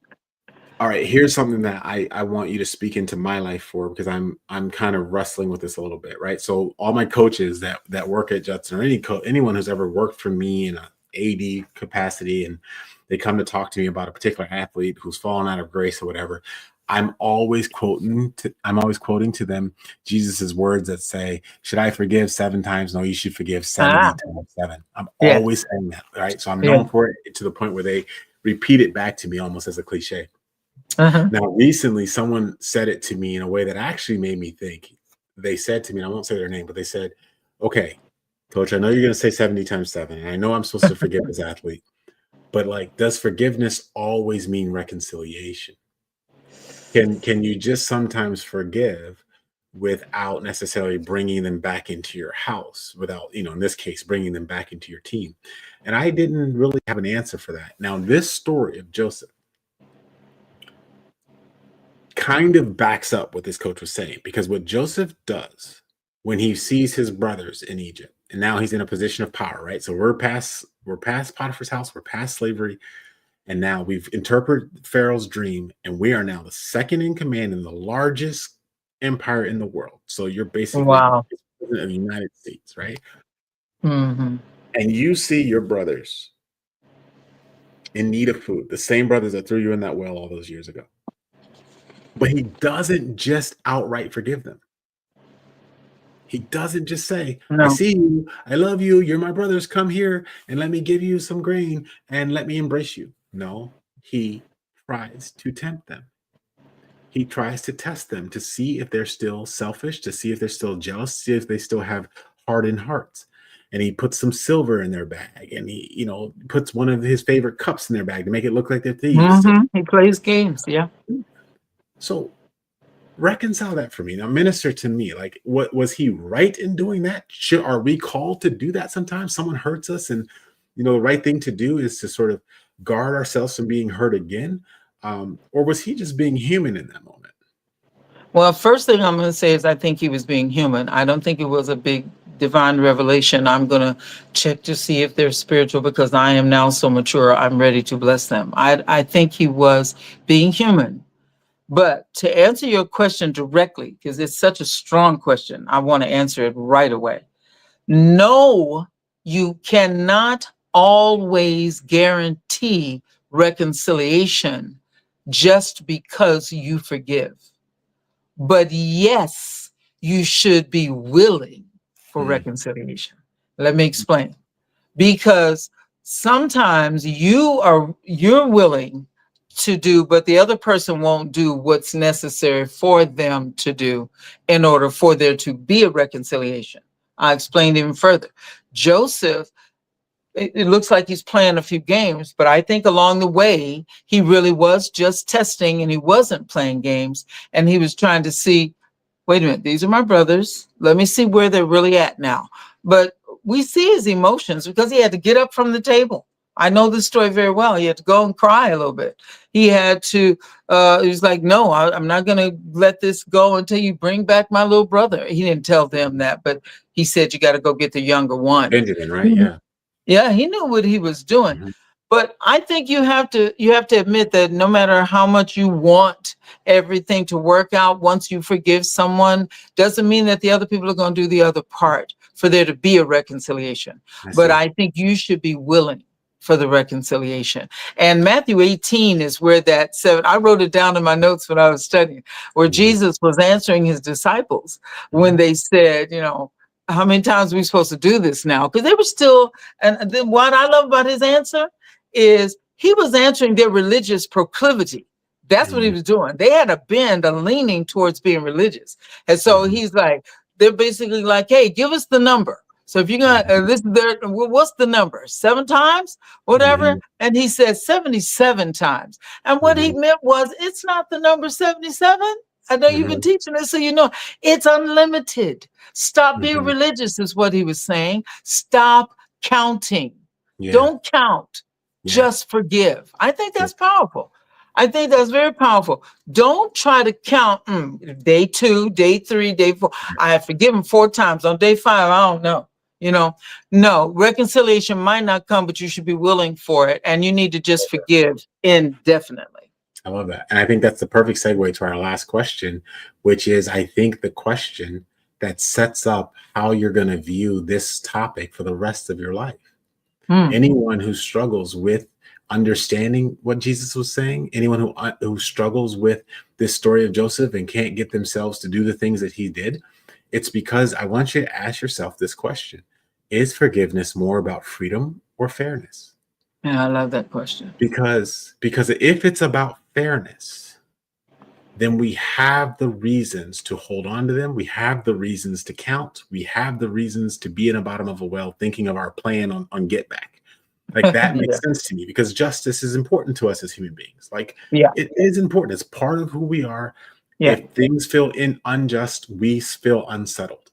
all right, here's something that I want you to speak into my life for, because I'm kind of wrestling with this a little bit, right? So all my coaches that work at Judson, or anyone who's ever worked for me in a AD capacity, and they come to talk to me about a particular athlete who's fallen out of grace or whatever, I'm always quoting to them Jesus's words that say, "Should I forgive 7 times? No, you should forgive 70 Ah, times 7." I'm yes, always saying that, right? So I'm yeah. known for it, to the point where they repeat it back to me almost as a cliche. Uh-huh. Now, recently, someone said it to me in a way that actually made me think. They said to me, and I won't say their name, but they said, "Okay, coach, I know you're going to say 70 times 7, and I know I'm supposed to forgive this athlete, but like, does forgiveness always mean reconciliation? Can you just sometimes forgive without necessarily bringing them back into your house, without, in this case, bringing them back into your team?" And I didn't really have an answer for that. Now, this story of Joseph kind of backs up what this coach was saying, because what Joseph does when he sees his brothers in Egypt, and now he's in a position of power, right? So we're past Potiphar's house, we're past slavery, and now we've interpreted Pharaoh's dream, and we are now the second in command in the largest empire in the world. So you're basically Wow. president of the United States, right? Hmm. And you see your brothers in need of food, the same brothers that threw you in that well all those years ago. But he doesn't just outright forgive them. He doesn't just say, "I No. see you, I love you, you're my brothers, come here and let me give you some grain and let me embrace you." No, he tries to tempt them. He tries to test them to see if they're still selfish, to see if they're still jealous, see if they still have hardened hearts. And he puts some silver in their bag, and he, puts one of his favorite cups in their bag to make it look like they're thieves. He plays games. Yeah. So reconcile that for me. Now, minister to me. Like, what was he right in doing that? Are we called to do that sometimes? Someone hurts us, and the right thing to do is to sort of guard ourselves from being hurt again. Or was he just being human in that moment? Well, first thing I'm going to say is I think he was being human. I don't think it was a big divine revelation. I'm going to check to see if they're spiritual because I am now so mature. I'm ready to bless them. I think he was being human. But to answer your question directly, because it's such a strong question, I want to answer it right away. No, you cannot always guarantee reconciliation just because you forgive. But yes, you should be willing for Mm, reconciliation. Let me explain. Because sometimes you're willing to do, but the other person won't do what's necessary for them to do in order for there to be a reconciliation. I explained even further. Joseph, it looks like he's playing a few games, but I think along the way, he really was just testing and he wasn't playing games. And he was trying to see, wait a minute, these are my brothers. Let me see where they're really at now. But we see his emotions because he had to get up from the table. I know this story very well. He had to go and cry a little bit. He had to, he was like, no, I'm not going to let this go until you bring back my little brother. He didn't tell them that, but he said, you got to go get the younger one. Benjamin, right? Yeah. Yeah, he knew what he was doing. Mhm. But I think you have to admit that no matter how much you want everything to work out, once you forgive someone, doesn't mean that the other people are going to do the other part for there to be a reconciliation. I But see. I think you should be willing for the reconciliation. And Matthew 18 is where that seven, I wrote it down in my notes when I was studying, where Mhm, Jesus was answering his disciples when mhm, they said, how many times are we supposed to do this now? Because they were still, and then what I love about his answer is he was answering their religious proclivity. That's what he mhm, was doing. They had a bend, a leaning towards being religious. And so mhm, he's like, they're basically like, hey, give us the number. So if you're going to, mhm, this is their, what's the number? 7 times? Whatever. mhm, And he said 77 times. And what he mhm, meant was, it's not the number 77. I know you've been mhm, teaching this, so you know it's unlimited. Stop being mhm. religious, is what he was saying. Stop counting. Yeah, Don't count. yeah, Just forgive. I think yeah. that's powerful. I think that's very powerful. Don't try to count day 2, day 3, day 4. I have forgiven 4 times. On day 5, I don't know. You know, no, reconciliation might not come, but you should be willing for it. And you need to just forgive indefinitely. I love that. And I think that's the perfect segue to our last question, which is, I think, the question that sets up how you're going to view this topic for the rest of your life. Hmm. Anyone who struggles with understanding what Jesus was saying, anyone who struggles with this story of Joseph and can't get themselves to do the things that he did, it's because I want you to ask yourself this question: is forgiveness more about freedom or fairness? Yeah, I love that question. Because if it's about fairness, then we have the reasons to hold on to them. We have the reasons to count. We have the reasons to be in the bottom of a well, thinking of our plan on get back. Like, that Yeah. makes sense to me, because justice is important to us as human beings. Like, Yeah. it is important. It's part of who we are. Yeah. If things feel unjust, we feel unsettled.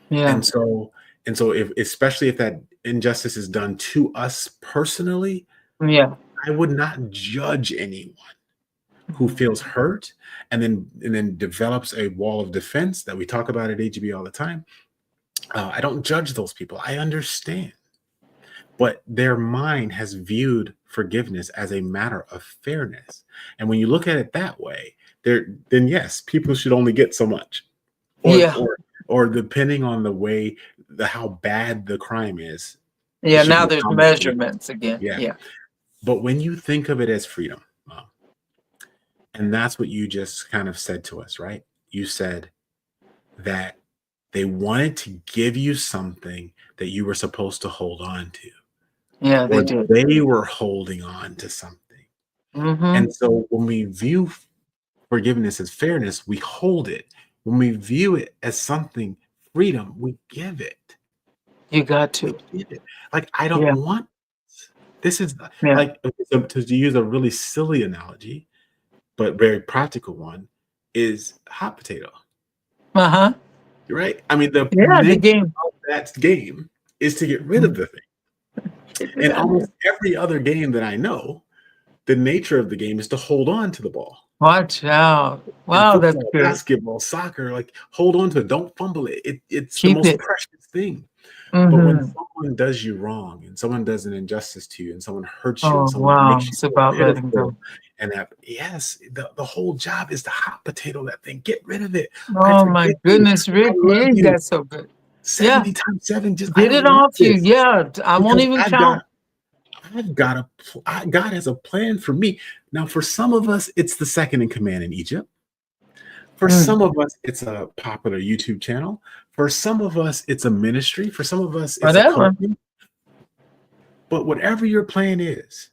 Yeah. And so if, especially if that injustice is done to us personally, Yeah. I would not judge anyone who feels hurt and then develops a wall of defense that we talk about at AGB all the time. I don't judge those people. I understand. But their mind has viewed forgiveness as a matter of fairness. And when you look at it that way, then yes, people should only get so much. Yeah. Or depending on the way, how bad the crime is. Yeah. should Now be there's accommodated. measurements again. Yeah. Yeah. But when you think of it as freedom, and that's what you just kind of said to us, right? You said that they wanted to give you something that you were supposed to hold on to. Yeah, they Or did. they were holding on to something. Mm-hmm. And so when we view forgiveness as fairness, we hold it. When we view it as something freedom, we give it. You got to. Give it. Like, I Yeah. don't want this. Is Yeah. like, to use a really silly analogy, but very practical one, is hot potato. Uh-huh. Right? I mean, the Yeah, the nature game. of that game is to get rid of the thing. And almost every other game that I know, the nature of the game is to hold on to the ball. Watch out. In Wow, that's football, good. basketball, soccer, like, hold on to it. Don't fumble it. It's the Keep most it. precious thing. But when Mm-hmm. someone does you wrong and someone does an injustice to you and someone hurts you Oh, and someone wow. makes you It's feel about letting pitiful, go. and that, yes, the whole job is to hot potato that thing. Get rid of it. I Oh, my forgive you. goodness, I Rick. love Hey, you. that's so good. Yeah. 70 times 7. Just, I Get don't it want off you. this, Yeah. I won't because even count. God has a plan for me. Now, for some of us, it's the second in command in Egypt. For some of us, it's a popular YouTube channel. For some of us, it's a ministry. For some of us, it's a Whatever. company. But whatever your plan is,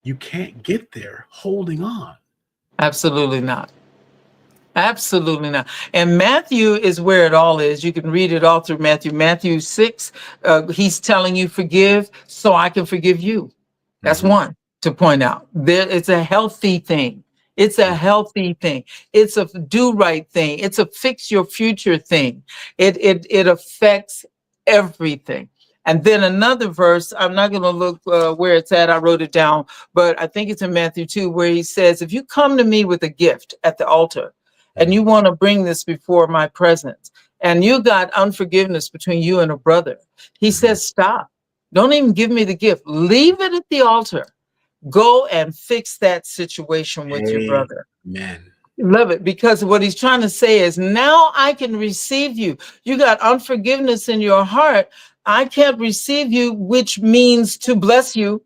you can't get there holding on. Absolutely not. Absolutely not. And Matthew is where it all is. You can read it all through Matthew. Matthew 6, he's telling you forgive so I can forgive you. That's Mhm. one to point out. It's a healthy thing. It's a healthy thing. It's a do right thing. It's a fix your future thing. It affects everything. And then another verse, I'm not going to look where it's at. I wrote it down, but I think it's in Matthew 2, where he says, if you come to me with a gift at the altar and you want to bring this before my presence, and you got unforgiveness between you and a brother, he says, stop. Don't even give me the gift. Leave it at the altar. Go and fix that situation with your brother. Amen. Love it, because what he's trying to say is, now I can receive you. You got unforgiveness in your heart. I can't receive you, which means to bless you.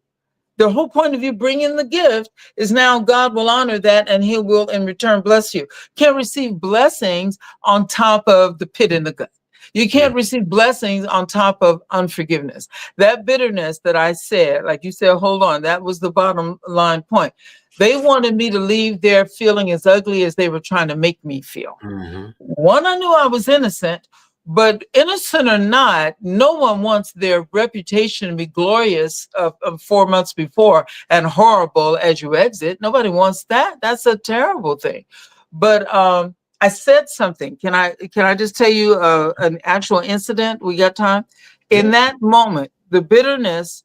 The whole point of you bringing the gift is now God will honor that and he will in return bless you. Can't receive blessings on top of the pit in the gut. You can't receive blessings on top of unforgiveness. That bitterness that I said, like you said, hold on, that was the bottom line point. They wanted me to leave there feeling as ugly as they were trying to make me feel. One, I knew I was innocent, but innocent or not, no one wants their reputation to be glorious of 4 months before and horrible as you exit. Nobody wants that. That's a terrible thing. But I said something. Can I just tell you an actual incident? We got time. In that moment, the bitterness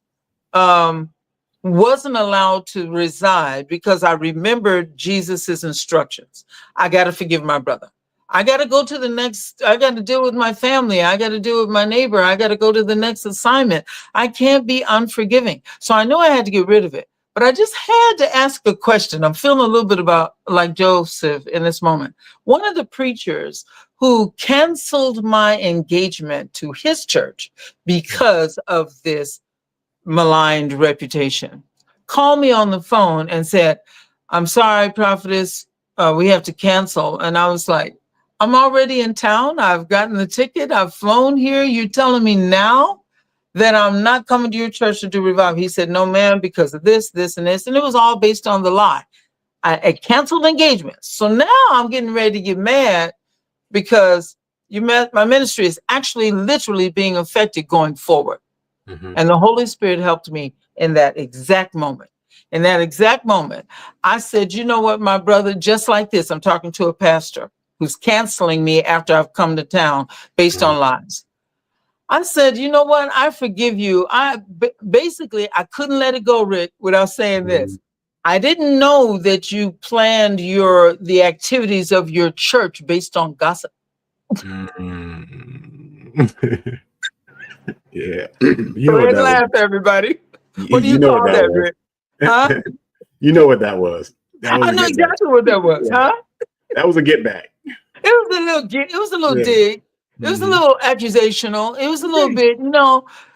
wasn't allowed to reside because I remembered Jesus's instructions. I got to forgive my brother. I got to go to the next, I got to deal with my family. I got to deal with my neighbor. I got to go to the next assignment. I can't be unforgiving. So I know I had to get rid of it, but I just had to ask a question. I'm feeling a little bit about like Joseph in this moment. One of the preachers who canceled my engagement to his church because of this maligned reputation called me on the phone and said, I'm sorry, prophetess, we have to cancel. And I was like, I'm already in town. I've gotten the ticket. I've flown here. You're telling me now that I'm not coming to your church to do revival? He said, no, ma'am, because of this, this, and this. And it was all based on the lie. I canceled engagements. So now I'm getting ready to get mad because my ministry is actually literally being affected going forward. Mm-hmm. And the Holy Spirit helped me in that exact moment. In that exact moment, I said, you know what, my brother, just like this, I'm talking to a pastor who's canceling me after I've come to town based on lies. I said, you know what, I forgive you. Basically, I couldn't let it go, Rick, without saying this. I didn't know that you planned the activities of your church based on gossip. Yeah. Go ahead and laugh, everybody. What do you call that, Rick? Huh? You know what that was. I know exactly what that was, huh? That was a get back. It was a little dig. It was a little accusational. It was a little bit,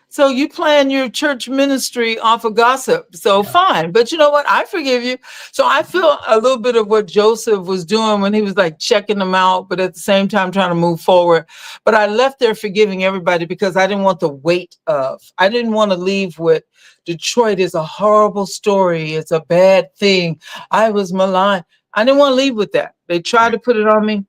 so you plan your church ministry off of gossip. So fine. But you know what? I forgive you. So I feel a little bit of what Joseph was doing when he was like checking them out, but at the same time trying to move forward. But I left there forgiving everybody because I didn't want the weight I didn't want to leave with Detroit is a horrible story. It's a bad thing. I was maligned. I didn't want to leave with that. They tried to put it on me.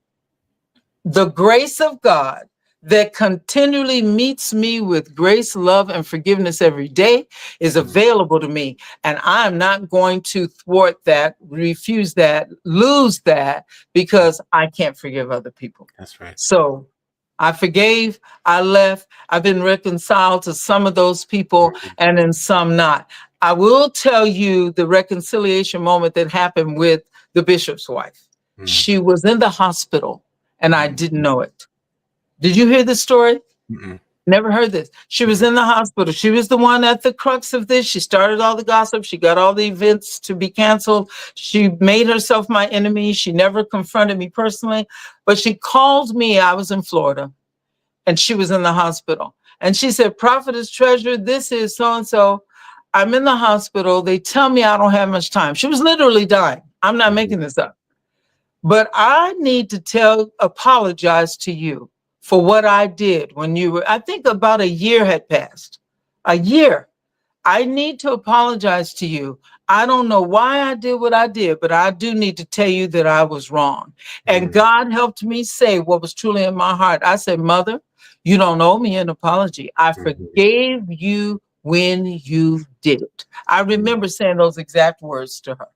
The grace of God that continually meets me with grace, love, and forgiveness every day is available to me. And I'm not going to thwart that, refuse that, lose that because I can't forgive other people. That's right. So I forgave, I left, I've been reconciled to some of those people and then some not. I will tell you the reconciliation moment that happened with the bishop's wife. She was in the hospital and I didn't know it. Did you hear this story? Never heard this. She was in the hospital. She was the one at the crux of this. She started all the gossip. She got all the events to be canceled. She made herself my enemy. She never confronted me personally, but she called me. I was in Florida and she was in the hospital. And she said, Prophetess Treasure, this is so-and-so. I'm in the hospital. They tell me I don't have much time. She was literally dying. I'm not making this up. But I need to apologize to you for what I did when I think about a year had passed. A year. I need to apologize to you. I don't know why I did what I did, but I do need to tell you that I was wrong. And God helped me say what was truly in my heart. I said, Mother, you don't owe me an apology. I forgave you when you did it. I remember saying those exact words to her.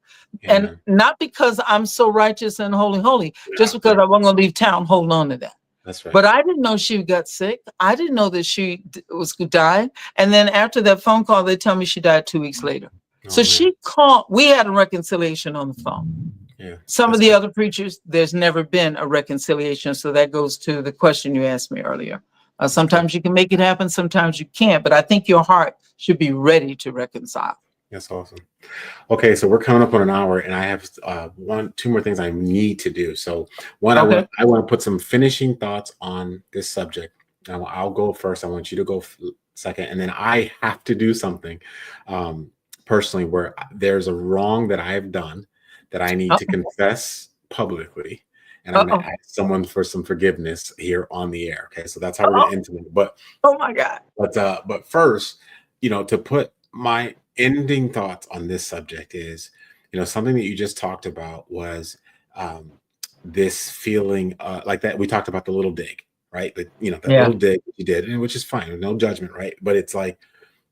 And not because I'm so righteous and holy, just because I wasn't going to leave town holding on to that. That's right. But I didn't know she got sick. I didn't know that she was dying. And then after that phone call, they tell me she died 2 weeks later. So she called. We had a reconciliation on the phone. Some of the other preachers, there's never been a reconciliation. So that goes to the question you asked me earlier. Sometimes you can make it happen. Sometimes you can't. But I think your heart should be ready to reconcile. That's awesome. Okay, so we're coming up on an hour, and I have two more things I need to do. So one, I want to put some finishing thoughts on this subject. I'll go first. I want you to go second, and then I have to do something personally where there's a wrong that I have done that I need to confess publicly, and I'm going to ask someone for some forgiveness here on the air. Okay, so that's how we're going to end it. But oh my God! But first, to put my ending thoughts on this subject is, something that you just talked about was this feeling like that. We talked about the little dig, right? That little dig that you did, and which is fine, no judgment, right? But it's like,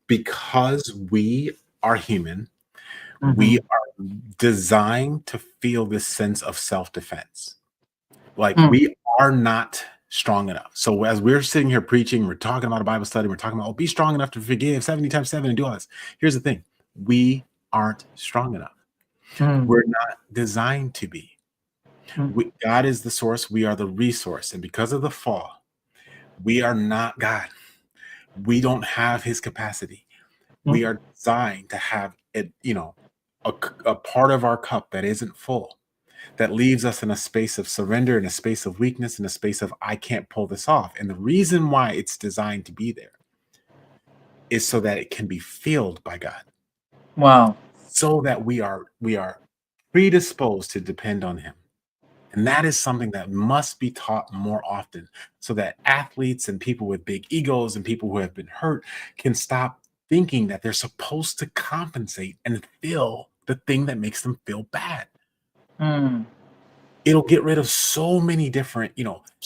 because we are human, we are designed to feel this sense of self-defense. Like we are not strong enough. So as we're sitting here preaching, we're talking about a Bible study, we're talking about, be strong enough to forgive 70 times 7 and do all this. Here's the thing. We aren't strong enough. We're not designed to be. Mm. God is the source. We are the resource. And because of the fall, we are not God. We don't have his capacity. We Mm. are designed to have it, a part of our cup that isn't full, that leaves us in a space of surrender, in a space of weakness, in a space of I can't pull this off. And the reason why it's designed to be there is so that it can be filled by God, Wow. so that we are predisposed to depend on him. And that is something that must be taught more often, so that athletes and people with big egos and people who have been hurt can stop thinking that they're supposed to compensate and fill the thing that makes them feel bad. Mm. It'll get rid of so many different,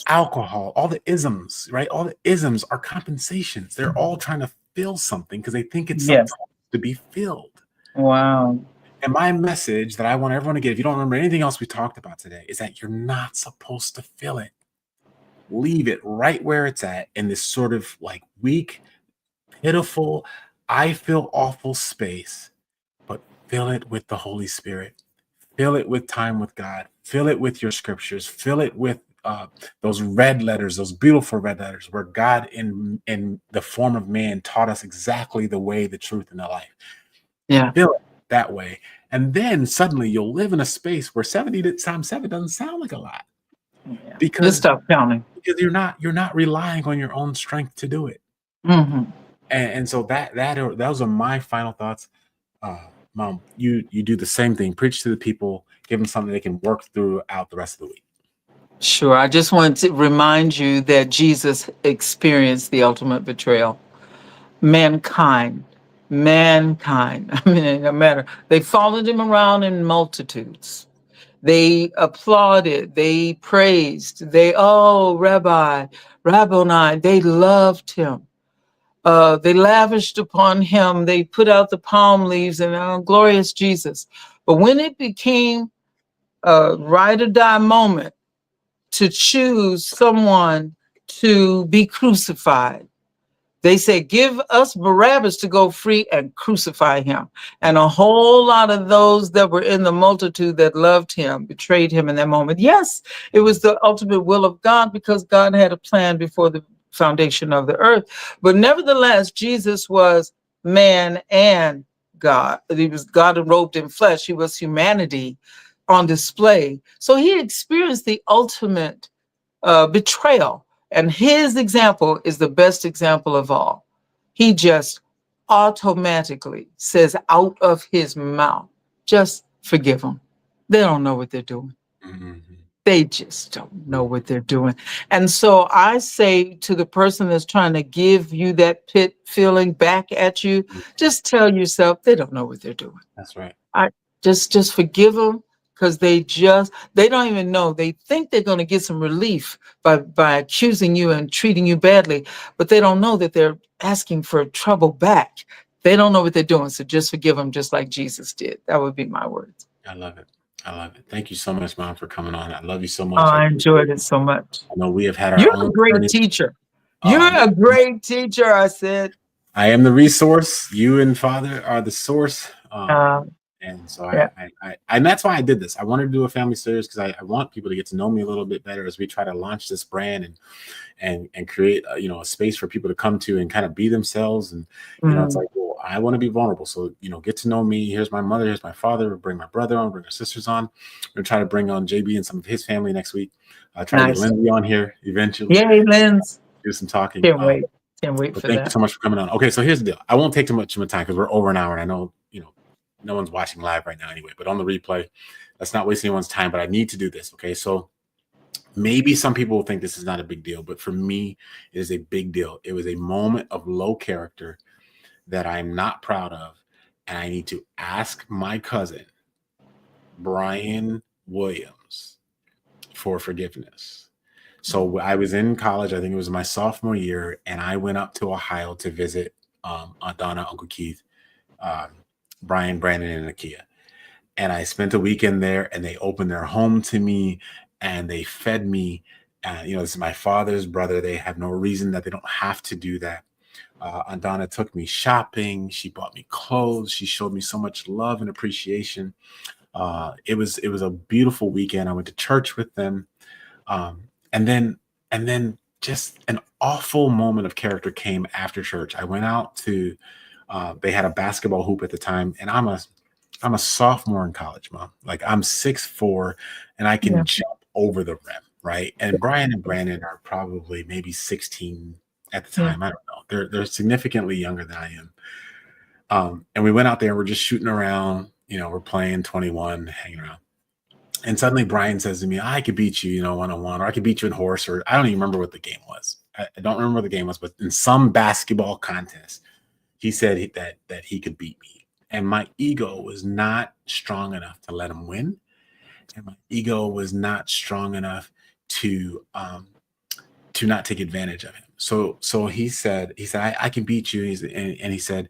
alcohol, all the isms, right? All the isms are compensations. They're all trying to fill something because they think it's Yes. supposed to be filled. Wow. And my message that I want everyone to get, if you don't remember anything else we talked about today, is that you're not supposed to fill it. Leave it right where it's at, in this sort of like weak, pitiful, I feel awful space, but fill it with the Holy Spirit. Fill it with time with God. Fill it with your scriptures. Fill it with those red letters, those beautiful red letters, where God in the form of man taught us exactly the way, the truth, and the life. Yeah. Fill it that way. And then suddenly you'll live in a space where 70 times 7 doesn't sound like a lot, Yeah. Just because stop counting. you're not relying on your own strength to do it. Hmm. And so those are my final thoughts. Mom, you do the same thing. Preach to the people, give them something they can work throughout the rest of the week. Sure. I just want to remind you that Jesus experienced the ultimate betrayal. Mankind. Mankind. I mean, no matter. They followed him around in multitudes. They applauded, they praised, Rabbi, Rabboni, they loved him. They lavished upon him, they put out the palm leaves and glorious Jesus. But when it became a ride or die moment to choose someone to be crucified, they said, give us Barabbas to go free and crucify him. And a whole lot of those that were in the multitude that loved him betrayed him in that moment. Yes, it was the ultimate will of God, because God had a plan before the foundation of the earth. But nevertheless, Jesus was man and God. He was God robed in flesh. He was humanity on display. So he experienced the ultimate betrayal. And his example is the best example of all. He just automatically says out of his mouth, just forgive them. They don't know what they're doing. Mhm. They just don't know what they're doing. And so I say to the person that's trying to give you that pit feeling back at you, just tell yourself they don't know what they're doing. That's right. I just forgive them, because they don't even know. They think they're going to get some relief by accusing you and treating you badly, but they don't know that they're asking for trouble back. They don't know what they're doing. So just forgive them, just like Jesus did. That would be my words. I love it. I love it. Thank you so much, Mom, for coming on. I love you so Oh, much. I enjoyed it so much. I know we have had our You're a own great journey. teacher. You're a great teacher, I said. I am the resource. You and Father are the source. And so Yeah. and that's why I did this. I wanted to do a family series because I want people to get to know me a little bit better as we try to launch this brand and create a space for people to come to and kind of be themselves. And it's like, well, I want to be vulnerable. So get to know me. Here's my mother. Here's my father. We'll bring my brother on. Bring our sisters on. We're gonna try to bring on JB and some of his family next week. I'll try to get Lindsay on here eventually. Yay, Lindsay. Do some talking. Can't wait. Can't wait for thank that. you so much for coming on. Okay, so here's the deal. I won't take too much of my time because we're over an hour, and I know no one's watching live right now anyway. But on the replay, let's not waste anyone's time. But I need to do this. Okay, so maybe some people will think this is not a big deal, but for me, it is a big deal. It was a moment of low character that I'm not proud of, and I need to ask my cousin, Brian Williams, for forgiveness. So I was in college. I think it was my sophomore year, and I went up to Ohio to visit Aunt Donna, Uncle Keith, Brian, Brandon, and Nakia. And I spent a weekend there, and they opened their home to me, and they fed me. This is my father's brother. They have no reason that they don't have to do that. Aunt Donna took me shopping. She bought me clothes. She showed me so much love and appreciation. It was a beautiful weekend. I went to church with them, and then just an awful moment of character came after church. I went out to they had a basketball hoop at the time, and I'm a sophomore in college, Mom. Like I'm 6'4", and I Yeah. can jump over the rim, right? And Brian and Brandon are probably maybe 16 at the Yeah. time. I don't know. They're significantly younger than I am. And we went out there and we're just shooting around, we're playing 21, hanging around. And suddenly Brian says to me, I could beat you, 1-on-1, or I could beat you in horse, or I don't even remember what the game was. I don't remember what the game was, but in some basketball contest, he said that he could beat me. And my ego was not strong enough to let him win. And my ego was not strong enough to not take advantage of him. So he said, I can beat you. And he said,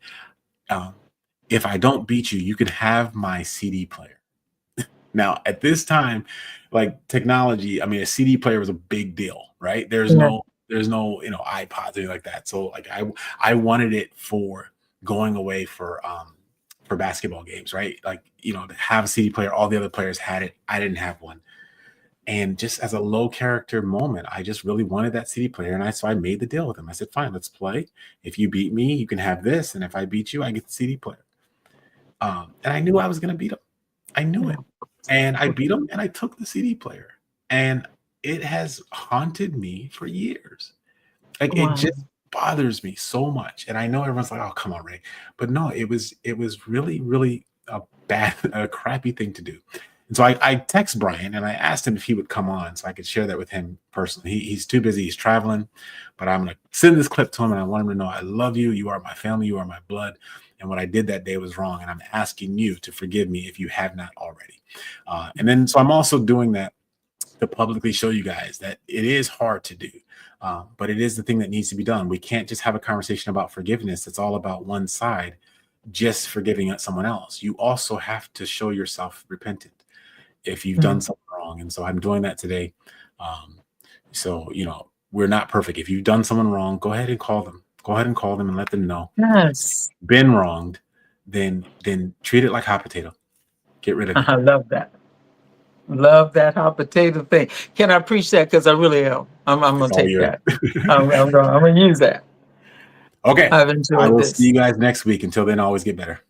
if I don't beat you, you can have my CD player. Now, at this time, like technology, I mean, a CD player was a big deal, right? There's Yeah. no iPods or anything like that. So like I wanted it for going away for basketball games, right? Like, to have a CD player, all the other players had it. I didn't have one. And just as a low character moment, I just really wanted that CD player. And so I made the deal with him. I said, fine, let's play. If you beat me, you can have this. And if I beat you, I get the CD player. And I knew I was going to beat him. I knew it. And I beat him and I took the CD player. And it has haunted me for years. Like Wow. it just bothers me so much. And I know everyone's like, oh, come on, Ray. But no, it was really, really a crappy thing to do. And so I text Brian and I asked him if he would come on so I could share that with him personally. He's too busy. He's traveling, but I'm going to send this clip to him and I want him to know I love you. You are my family. You are my blood. And what I did that day was wrong. And I'm asking you to forgive me if you have not already. And then so I'm also doing that to publicly show you guys that it is hard to do. But it is the thing that needs to be done. We can't just have a conversation about forgiveness. It's all about one side, just forgiving someone else. You also have to show yourself repentant if you've done something wrong. And so I'm doing that today. So, we're not perfect. If you've done someone wrong, go ahead and call them. Go ahead and call them and let them know. Yes. Been wronged, then treat it like hot potato. Get rid of it. I love that. Love that hot potato thing. Can I preach that? Because I really am. I'm going to take that. I'm going to use that. Okay. I've I enjoyed will this. see you guys next week. Until then, always get better.